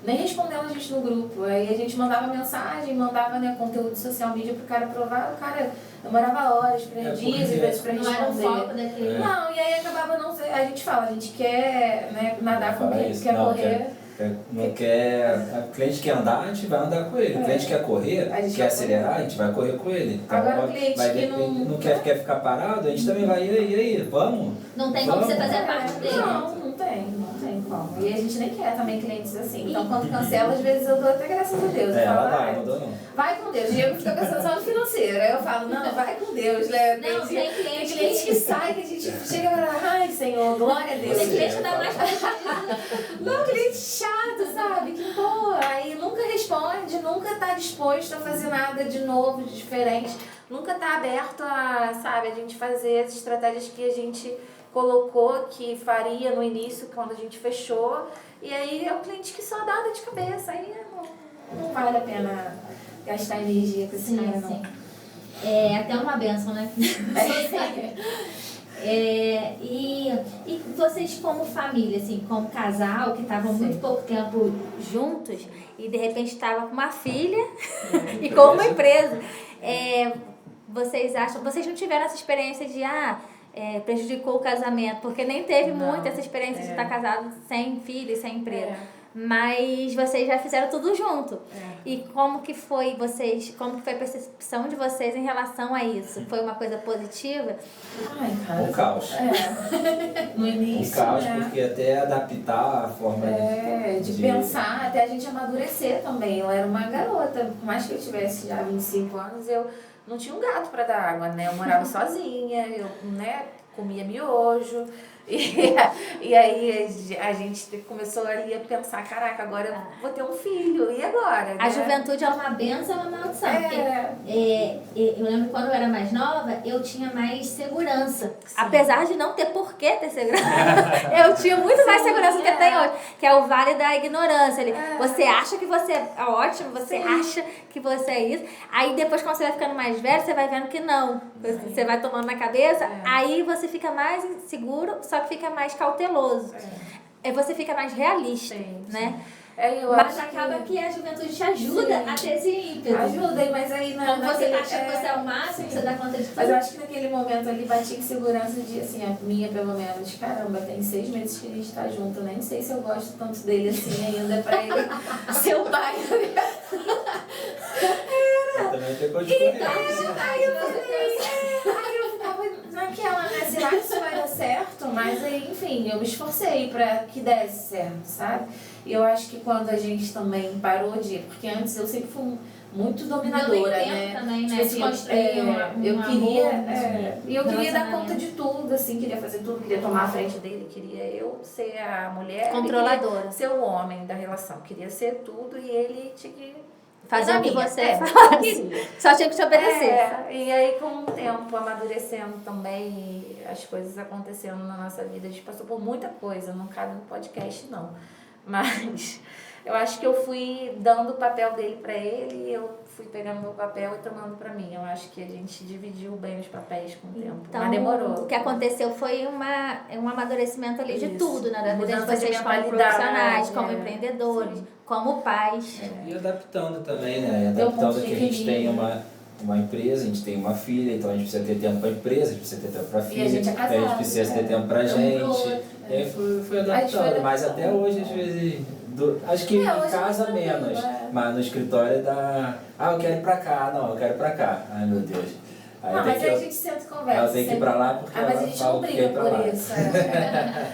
nem respondendo a gente no grupo. Aí a gente mandava mensagem, mandava conteúdo de social media pro cara provar, o cara demorava horas, dias, às vezes para Não era o responder. foco daquele. Não, e aí acabava não ser. A gente fala, a gente quer nadar com quem quer Não, correr. Não quer, o cliente quer andar, a gente vai andar com ele. O cliente quer correr, quer acelerar, a gente vai correr com ele. Então, agora o cliente que não quer ficar parado, a gente também vai, e aí, vamos? Não tem como você fazer a parte dele. Não tem como. E a gente nem quer também clientes assim. Então quando cancela, às vezes eu dou até graças a Deus. Eu falo, ela dá, não dou não. vai com Deus. O Diego fica pensando só no financeiro. Aí eu falo, não, vai com Deus, né? Não, tem cliente que sai, que a gente chega e fala, ai Senhor, glória a Deus. Tem cliente que dá mais Não, cliente chato, sabe? Que pô, aí nunca responde, nunca tá disposto a fazer nada de novo, de diferente. Nunca tá aberto a, sabe, a gente fazer as estratégias que a gente colocou que faria no início, quando a gente fechou. E aí é o cliente que só dá dor de cabeça. Aí não vale a pena gastar energia com esse cara, não. Sim. É até uma benção, né? E vocês como família, assim, como casal, que estavam muito pouco tempo juntos e de repente estavam com uma filha e com uma empresa, vocês acham, vocês não tiveram essa experiência de prejudicou o casamento, porque nem teve muito essa experiência de estar casado sem filho e sem empresa. Mas vocês já fizeram tudo junto. E como que foi a percepção de vocês em relação a isso? Foi uma coisa positiva? Ai, cara. Um caos. No início, um caos, porque até adaptar a forma de pensar, até a gente amadurecer também. Eu era uma garota, por mais que eu tivesse já 25 anos, eu não tinha um gato para dar água, né? Eu morava sozinha, eu, comia miojo. E aí a gente começou ali a pensar, caraca, agora eu vou ter um filho, e agora? A juventude é uma benção ou uma maldição. Eu lembro quando eu era mais nova, eu tinha mais segurança. Sim. Apesar de não ter porquê ter segurança, eu tinha muito mais segurança do que tem hoje. Que é o vale da ignorância. Você acha que você é ótimo, você acha que você é isso. Aí depois, quando você vai ficando mais velho, você vai vendo que não. Você vai tomando na cabeça, aí você fica mais inseguro, só que fica mais cauteloso. Você fica mais realista, né? Mas acaba que a juventude te ajuda a ter esse ímpeto. Ajuda, mas aí como você acha que você é o máximo, você dá conta de tudo. Mas eu acho que naquele momento ali bati em segurança de, assim, a minha pelo menos, caramba, tem 6 meses que a gente tá junto, nem sei se eu gosto tanto dele assim ainda pra ele ser o pai. Também tem coisa de aí eu ficava naquela, né? Será que isso vai dar certo? Mas aí, enfim, eu me esforcei pra que desse certo, sabe? E eu acho que quando a gente também parou de... Porque antes eu sempre fui muito dominadora, né? Também, né? Tipo assim, eu queria dar conta de tudo, assim, queria fazer tudo, queria tomar a frente dele, queria eu ser a mulher, controladora, ser o homem da relação, queria ser tudo e ele tinha que fazer o que você faz. Só tinha que te obedecer. E aí com o tempo, amadurecendo também, e as coisas acontecendo na nossa vida, a gente passou por muita coisa, não cabe no podcast não. Mas eu acho que eu fui dando o papel dele pra ele e eu fui pegando meu papel e tomando pra mim. Eu acho que a gente dividiu bem os papéis com o tempo, então, mas demorou. O que aconteceu foi um amadurecimento ali de tudo, né? Da vida de vocês como mentalidade, profissionais, como empreendedores, como pais. E adaptando também, né? Adaptando que a gente tem uma empresa, a gente tem uma filha, então a gente precisa ter tempo para a empresa, a gente precisa ter tempo para a filha, a gente precisa ter tempo para a gente. E aí foi adaptando, mas até hoje, às vezes, acho que em casa menos, mas no escritório dá, eu quero ir para cá, não, eu quero ir para cá, ai meu Deus. Aí mas aí a gente senta e conversa. Ela tem que ir pra lá porque mas a gente não briga por isso.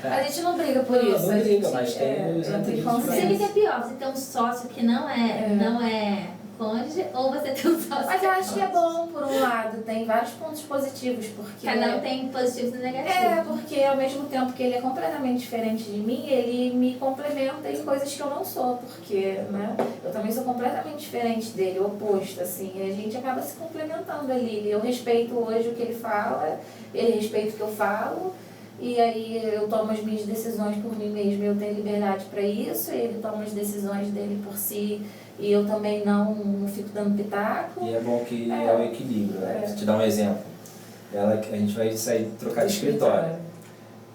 A gente não briga por isso. Não briga, mas tem os Você sabe que é pior, você tem um sócio que não é cônjuge, ou você tem um sócio. Mas eu acho que é bom, por um lado, tem vários pontos positivos, porque... Cada um tem positivos e negativos. Porque ao mesmo tempo que ele é completamente diferente de mim, ele me complementa em coisas que eu não sou, porque, né, eu também sou completamente diferente dele, oposto, assim, e a gente acaba se complementando ali. Eu respeito hoje o que ele fala, ele respeita o que eu falo, e aí eu tomo as minhas decisões por mim mesma, eu tenho liberdade para isso, ele toma as decisões dele por si, e eu também não fico dando pitaco. E é bom que é o equilíbrio. Vou te dar um exemplo. A gente vai sair, trocar de escritório.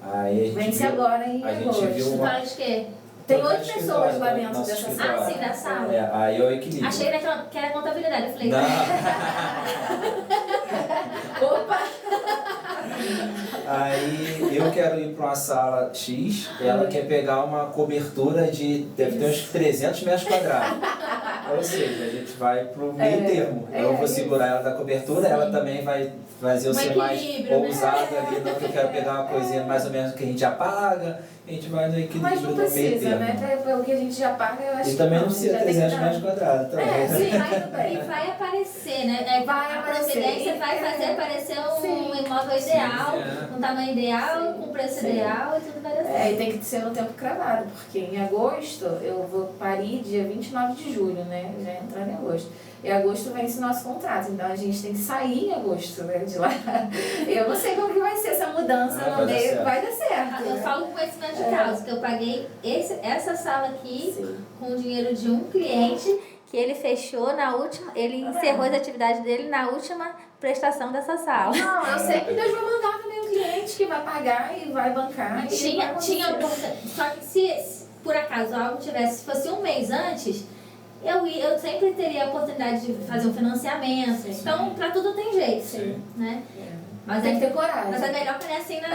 Aí a gente vence agora em agosto. Escritório de quê? Tem 8 pessoas lá dentro dessa sala. Ah, sim, da sala. Aí é o equilíbrio. Achei que era contabilidade. Eu falei... Opa! Aí eu quero ir para uma sala X, ela quer pegar uma cobertura deve ter uns 300 metros quadrados. Ou seja, a gente vai pro meio termo. Eu vou segurar ela da cobertura, ela também vai fazer eu ser mais ousado ali, no que eu quero pegar uma coisinha mais ou menos que a gente já paga, a gente vai no equilíbrio Mas não do meio precisa, termo. né? Pelo que a gente já paga, eu acho E também não que precisa já tem 300 que metros quadrados também. sim, E vai aparecer, né? Vai a aparecer. Providência vai fazer aparecer um imóvel ideal, é. um tamanho ideal, com preço ideal e tudo vai dar certo. E tem que ser no tempo cravado, porque em agosto eu vou parir dia 29 de julho, né? Já entrando em agosto. Em agosto vence o nosso contrato, então a gente tem que sair em agosto, né, de lá. Eu não sei como que vai ser essa mudança no meio, vai dar certo. Eu falo com conhecimento de causa, que eu paguei essa sala aqui com o dinheiro de um cliente, que ele fechou na última, ele encerrou as atividades dele na última prestação dessa sala. Não, eu sei que Deus vai mandar também um cliente que vai pagar e vai bancar. Tinha só que se por acaso algo tivesse, se fosse um mês antes, eu sempre teria a oportunidade de fazer um financiamento. Então, pra tudo tem jeito, né? Mas tem que ter coragem. Mas é melhor que não é assim, né?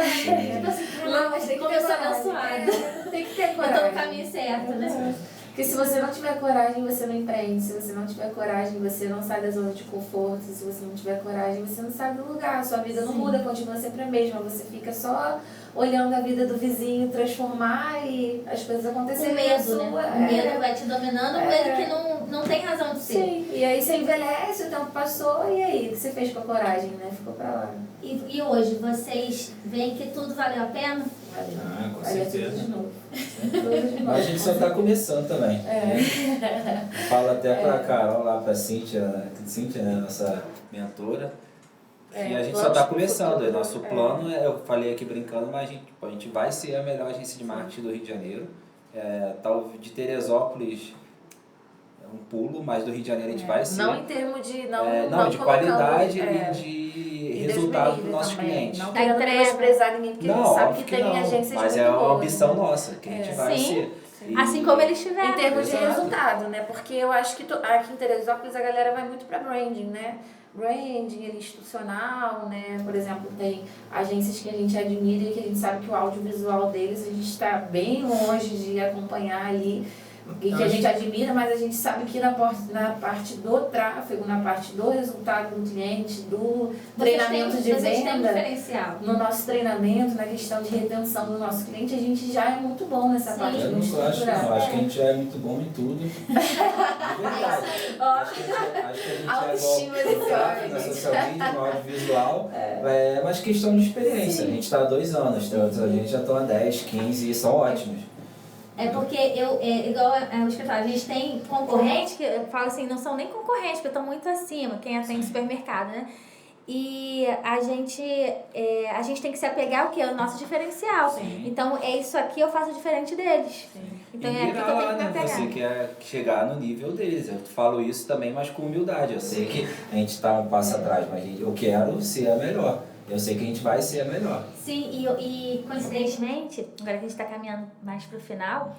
Tipo assim, não, mas tem que como ter eu sou coragem. abençoada. Tem que ter coragem. Eu tô no caminho certo, né? Porque se você não tiver coragem, você não empreende. Se você não tiver coragem, você não sai da zona de conforto. Se você não tiver coragem, você não sai do lugar. Sua vida não muda, continua sempre a mesma. Você fica só olhando a vida do vizinho transformar e as coisas acontecerem. O medo, né? O medo vai te dominando, o medo que não tem razão de ser. Sim, e aí você envelhece, o tempo passou, e aí? O que você fez com a coragem, né? Ficou pra lá. E hoje, vocês veem que tudo valeu a pena? Ah, com Valeu certeza. tudo de novo. Mas a gente só está começando também. Falo até para a Carol lá, para a Cíntia, né, nossa mentora. E a gente só está começando. Nosso plano, eu falei aqui brincando, mas a gente vai ser a melhor agência de marketing do Rio de Janeiro. Tal de Teresópolis é um pulo, mas do Rio de Janeiro a gente vai ser. Não em termos de... Não, de qualidade e de resultado dos nossos clientes. Não querendo menosprezar ninguém, porque a gente sabe que tem agências mas muito é uma boas, ambição né? nossa, que a gente vai ser. Assim como eles tiveram. Em termos de Exato. resultado, né? Porque eu acho que aqui em Teresópolis a galera vai muito para branding, né? Branding, institucional, né? Por exemplo, tem agências que a gente admira e que a gente sabe que o audiovisual deles a gente está bem longe de acompanhar ali. E que a gente admira, mas a gente sabe que na parte do tráfego, na parte do resultado do cliente, do treinamento de venda, no nosso treinamento, na questão de retenção do nosso cliente, a gente já é muito bom nessa parte do estrutural. Eu acho que a gente já é muito bom em tudo. De verdade. Acho que a gente é bom na social media, no audiovisual, mas questão de experiência. A gente está há 2 anos, a gente já está há 10, 15 e são ótimos. É porque igual o escritório, a gente tem concorrentes que eu falo assim, não são nem concorrentes, porque estão muito acima, quem atende supermercado, né? E a gente tem que se apegar ao que? O nosso diferencial. Sim. Então, isso aqui eu faço diferente deles. Sim. Então, e é aqui que eu tenho que me apegar. Você quer chegar no nível deles. Eu falo isso também, mas com humildade. Eu sei que a gente está um passo atrás, mas eu quero ser a melhor. Eu sei que a gente vai ser a melhor. Sim, e coincidentemente, agora que a gente está caminhando mais para o final,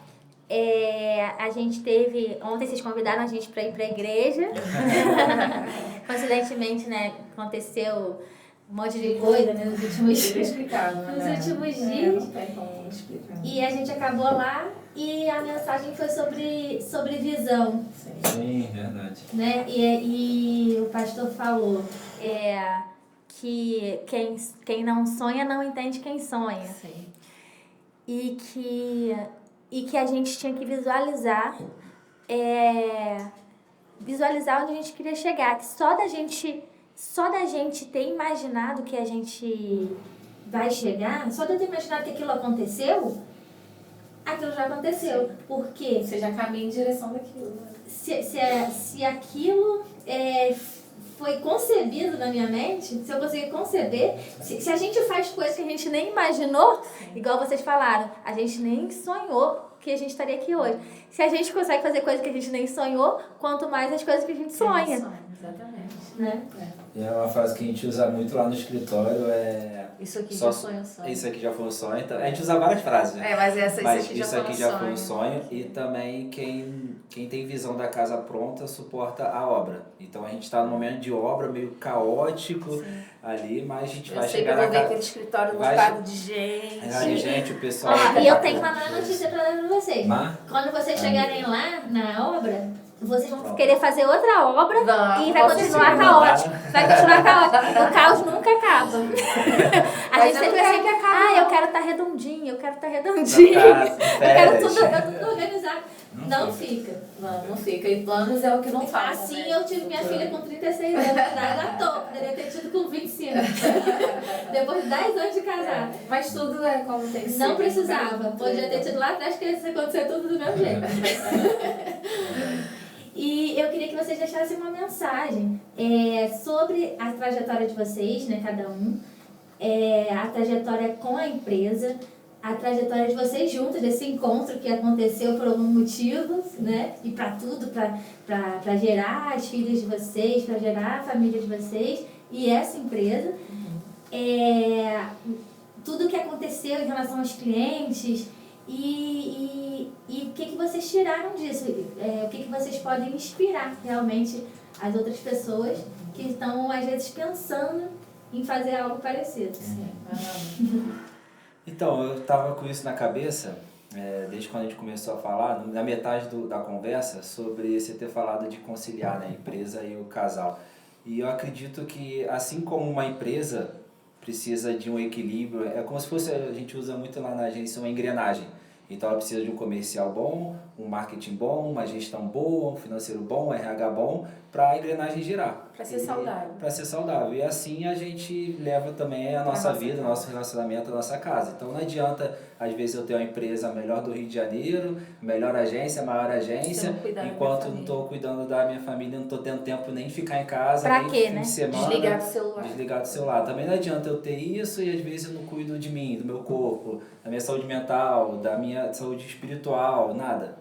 a gente teve... Ontem vocês convidaram a gente para ir para a igreja. Coincidentemente, né, aconteceu um monte de coisa, né, nos últimos dias. Não tem como explicar. E a gente acabou lá e a mensagem foi sobre visão. Sim, verdade. Né? E o pastor falou... que quem não sonha não entende quem sonha. Sim. E que a gente tinha que visualizar onde a gente queria chegar. Que só da gente ter imaginado que a gente vai chegar, só de eu ter imaginado que aquilo aconteceu, aquilo já aconteceu. Porque Você já caminha em direção daquilo. se aquilo foi concebido na minha mente, se eu conseguir conceber, se a gente faz coisas que a gente nem imaginou, igual vocês falaram, a gente nem sonhou que a gente estaria aqui hoje. Se a gente consegue fazer coisas que a gente nem sonhou, quanto mais as coisas que a gente sonha. Exatamente. Né? E é uma frase que a gente usa muito lá no escritório, Isso aqui já foi um sonho. Isso aqui já foi um sonho. Então, a gente usa várias frases, né? Mas isso aqui já foi um sonho. E também quem quem tem visão da casa pronta suporta a obra. Então a gente está num momento de obra meio caótico ali, mas a gente vai chegar na casa. Aquele escritório lotado de gente. Gente, o pessoal. E eu tenho uma má notícia para dar para vocês. Má? Quando vocês chegarem lá na obra, vocês vão querer fazer outra obra e vai continuar caótico. Vai continuar caótico. O caos nunca acaba. A gente sempre assim, eu quero estar redondinho, eu quero estar redondinho. Eu quero tudo organizado. Não fica. Não fica. E planos é o que não faz. Assim, né? Eu tive minha filha com 36 anos, à toa. Poderia ter tido com 25. Depois de 10 anos de casar. Mas tudo é como tem que ser. Não precisava. Podia ter tido lá atrás que ia acontecer tudo do mesmo jeito. E eu queria que vocês deixassem uma mensagem sobre a trajetória de vocês, né, cada um, a trajetória com a empresa, a trajetória de vocês juntos, desse encontro que aconteceu por algum motivo, né, e para tudo, para gerar as filhas de vocês, para gerar a família de vocês e essa empresa. Tudo o que aconteceu em relação aos clientes. E o que vocês tiraram disso? O que vocês podem inspirar realmente as outras pessoas que estão, às vezes, pensando em fazer algo parecido? Então, eu estava com isso na cabeça, desde quando a gente começou a falar, na metade da conversa, sobre você ter falado de conciliar, né, a empresa e o casal. E eu acredito que, assim como uma empresa precisa de um equilíbrio, é como se fosse, a gente usa muito lá na agência, uma engrenagem. Então ela precisa de um comercial bom, um marketing bom, uma gestão boa, um financeiro bom, um RH bom, para a engrenagem girar. Para ser saudável. Para ser saudável. E assim a gente leva também a nossa vida, nosso relacionamento, a nossa casa. Então não adianta, às vezes, eu ter uma empresa melhor do Rio de Janeiro, melhor agência, maior agência, enquanto não estou cuidando da minha família, não estou tendo tempo nem de ficar em casa, pra nem quê, fim né? de semana. Desligar do celular. Também não adianta eu ter isso e às vezes eu não cuido de mim, do meu corpo, da minha saúde mental, da minha saúde espiritual, nada.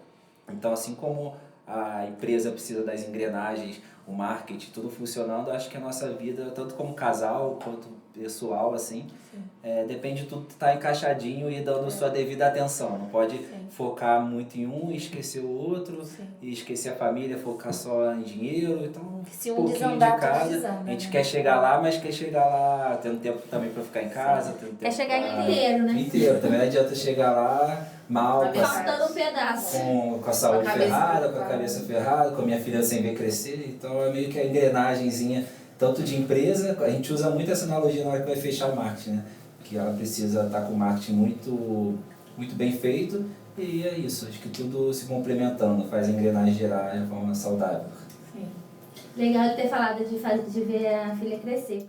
Então, assim como a empresa precisa das engrenagens, o marketing, tudo funcionando, acho que a nossa vida, tanto como casal quanto pessoal, assim, depende de tudo estar encaixadinho e dando sua devida atenção. Não pode focar muito em um e esquecer o outro, e esquecer a família, focar só em dinheiro. Então, se um pouquinho de cada. A gente quer chegar lá, mas quer chegar lá tendo tempo também para ficar em casa. Tendo tempo quer chegar inteiro, né? Inteiro. Também não adianta chegar lá mal, faltando um pedaço. Com a saúde ferrada, com a cabeça ferrada, com a minha filha sem ver crescer. Então é meio que a engrenagemzinha, tanto de empresa, a gente usa muito essa analogia na hora que vai fechar o marketing, né? Que ela precisa estar com o marketing muito bem feito, e é isso, acho que tudo se complementando, faz a engrenagem girar de forma saudável. Sim. Legal ter falado de ver a filha crescer.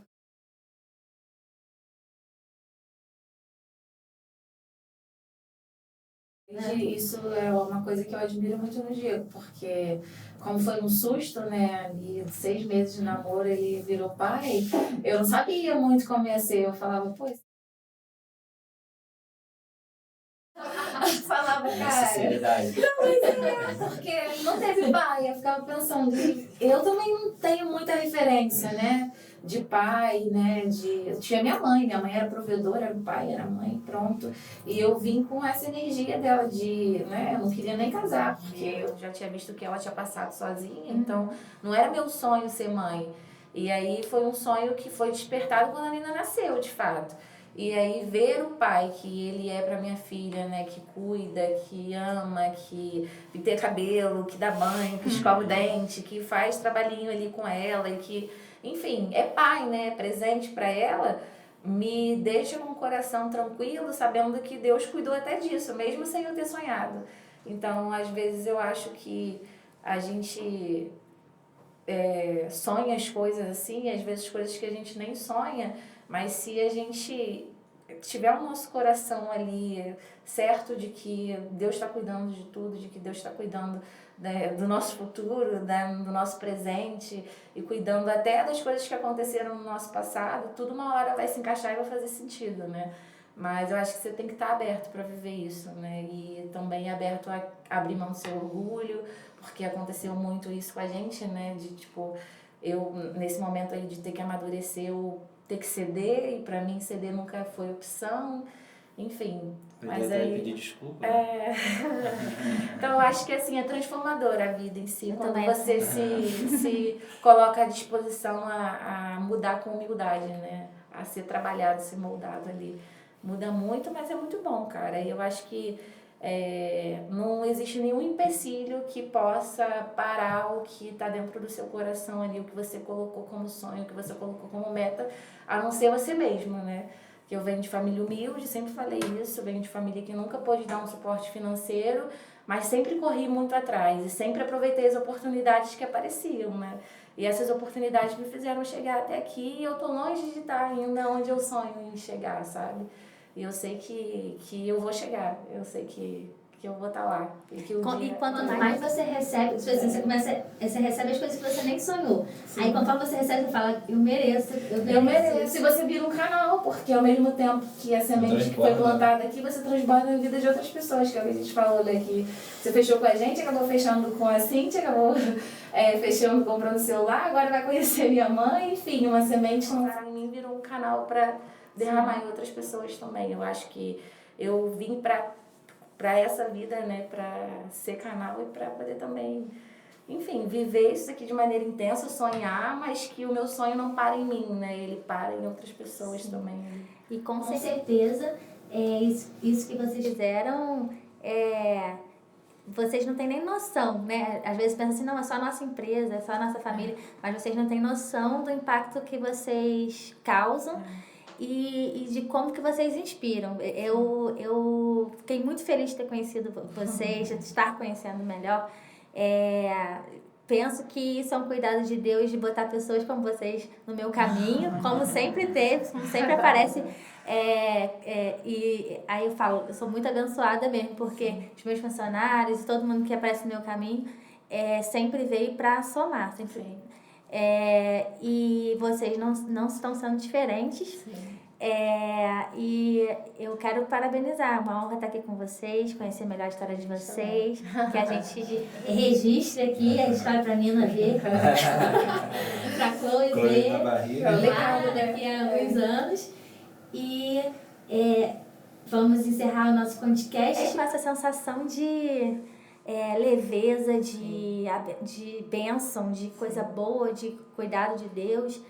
Isso é uma coisa que eu admiro muito no Diego, porque como foi um susto, né, e 6 meses de namoro ele virou pai, eu não sabia muito como ia ser, eu falava, pô... falava, cara... Não, mas porque não teve pai, eu ficava pensando, eu também não tenho muita referência, né, de pai, né, tinha minha mãe era provedora, era o pai, era a mãe, pronto, e eu vim com essa energia dela né, eu não queria nem casar, porque eu já tinha visto que ela tinha passado sozinha, então não era meu sonho ser mãe, e aí foi um sonho que foi despertado quando a menina nasceu, de fato. E aí ver o pai que ele é pra minha filha, né, que cuida, que ama, que pinta cabelo, que dá banho, que escova o dente, que faz trabalhinho ali com ela e que, enfim, é pai, né, presente pra ela, me deixa com o coração tranquilo, sabendo que Deus cuidou até disso, mesmo sem eu ter sonhado. Então, às vezes eu acho que a gente sonha as coisas assim, às vezes coisas que a gente nem sonha, mas se a gente tiver o nosso coração ali certo de que Deus está cuidando de tudo, de que Deus está cuidando do nosso futuro, do nosso presente e cuidando até das coisas que aconteceram no nosso passado, tudo uma hora vai se encaixar e vai fazer sentido, né? Mas eu acho que você tem que estar aberto para viver isso, né? E também aberto a abrir mão do seu orgulho, porque aconteceu muito isso com a gente, né? De tipo, eu nesse momento aí de ter que amadurecer, eu ter que ceder, e para mim ceder nunca foi opção. enfim. Aprender Mas até a aí... pedir desculpa. Então eu acho que assim, é transformadora a vida em si, Eu quando também você se coloca à disposição a mudar com humildade, né? A ser trabalhado, ser moldado ali. Muda muito, mas é muito bom, cara. E eu acho que não existe nenhum empecilho que possa parar o que está dentro do seu coração ali, o que você colocou como sonho, o que você colocou como meta, a não ser você mesmo, né? Que eu venho de família humilde, sempre falei isso, eu venho de família que nunca pôde dar um suporte financeiro, mas sempre corri muito atrás e sempre aproveitei as oportunidades que apareciam, né? E essas oportunidades me fizeram chegar até aqui e eu tô longe de estar ainda onde eu sonho em chegar, sabe? E eu sei que eu vou chegar, eu sei que eu vou estar lá. E quanto mais você recebe, você recebe as coisas que você nem sonhou. Sim. Aí conforme você recebe, você fala, eu mereço. Se você vira um canal, porque ao mesmo tempo que a semente que foi plantada aqui, você transborda na vida de outras pessoas, que é o que a gente falou daqui. Você fechou com a gente, acabou fechando com a Cíntia, acabou fechando, comprando celular, agora vai conhecer minha mãe, enfim, uma semente lançada em mim virou um canal para derramar em outras pessoas também. Eu acho que eu vim para essa vida, né, para ser canal e para poder também, enfim, viver isso aqui de maneira intensa, sonhar, mas que o meu sonho não para em mim, né, ele para em outras pessoas também. E com certeza, isso que vocês fizeram, vocês não têm nem noção, né? Às vezes pensam assim, não, é só a nossa empresa, é só a nossa família, mas vocês não têm noção do impacto que vocês causam. E de como que vocês inspiram. Eu fiquei muito feliz de ter conhecido vocês, de estar conhecendo melhor. Penso que isso é um cuidado de Deus de botar pessoas como vocês no meu caminho, como sempre teve, como sempre aparece. E aí eu falo, eu sou muito abençoada mesmo, porque os meus funcionários, todo mundo que aparece no meu caminho, sempre veio para somar, sempre. E vocês não estão sendo diferentes. E eu quero parabenizar, é uma honra estar aqui com vocês, conhecer melhor a história de vocês, que a gente registre aqui a história para a Nina ver, para a Chloe ver, daqui a alguns anos. E vamos encerrar o nosso podcast com essa sensação de leveza, de bênção, de coisa boa, de cuidado de Deus.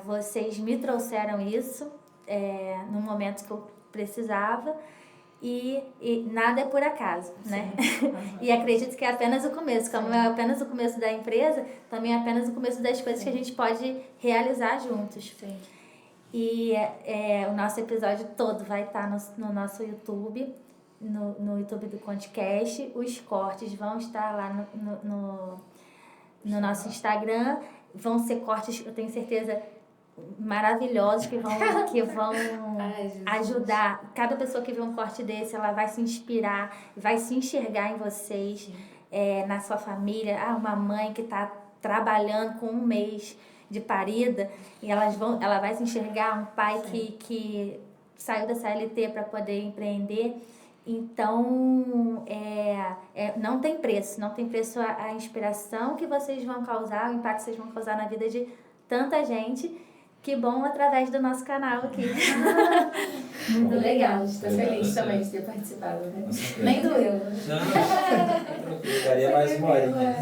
Vocês me trouxeram isso no momento que eu precisava e nada é por acaso, né? E acredito que é apenas o começo. Como é apenas o começo da empresa, também é apenas o começo das coisas que a gente pode realizar juntos. Sim. E o nosso episódio todo vai estar no nosso YouTube, no YouTube do Conticast. Os cortes vão estar lá no nosso Instagram. Vão ser cortes, eu tenho certeza, maravilhosos, que vão ajudar. Cada pessoa que vê um corte desse, ela vai se inspirar, vai se enxergar em vocês, na sua família. Uma mãe que está trabalhando com 1 mês de parida, e ela vai se enxergar, um pai que saiu da CLT para poder empreender. Então, não tem preço a inspiração que vocês vão causar, o impacto que vocês vão causar na vida de tanta gente. Que bom através do nosso canal aqui. Muito legal, estou feliz também de ter participado, né? Nem doeu. Não, daria mais uma horinha.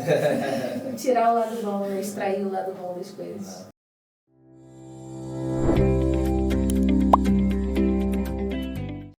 Tirar o lado bom, extrair o lado bom das coisas.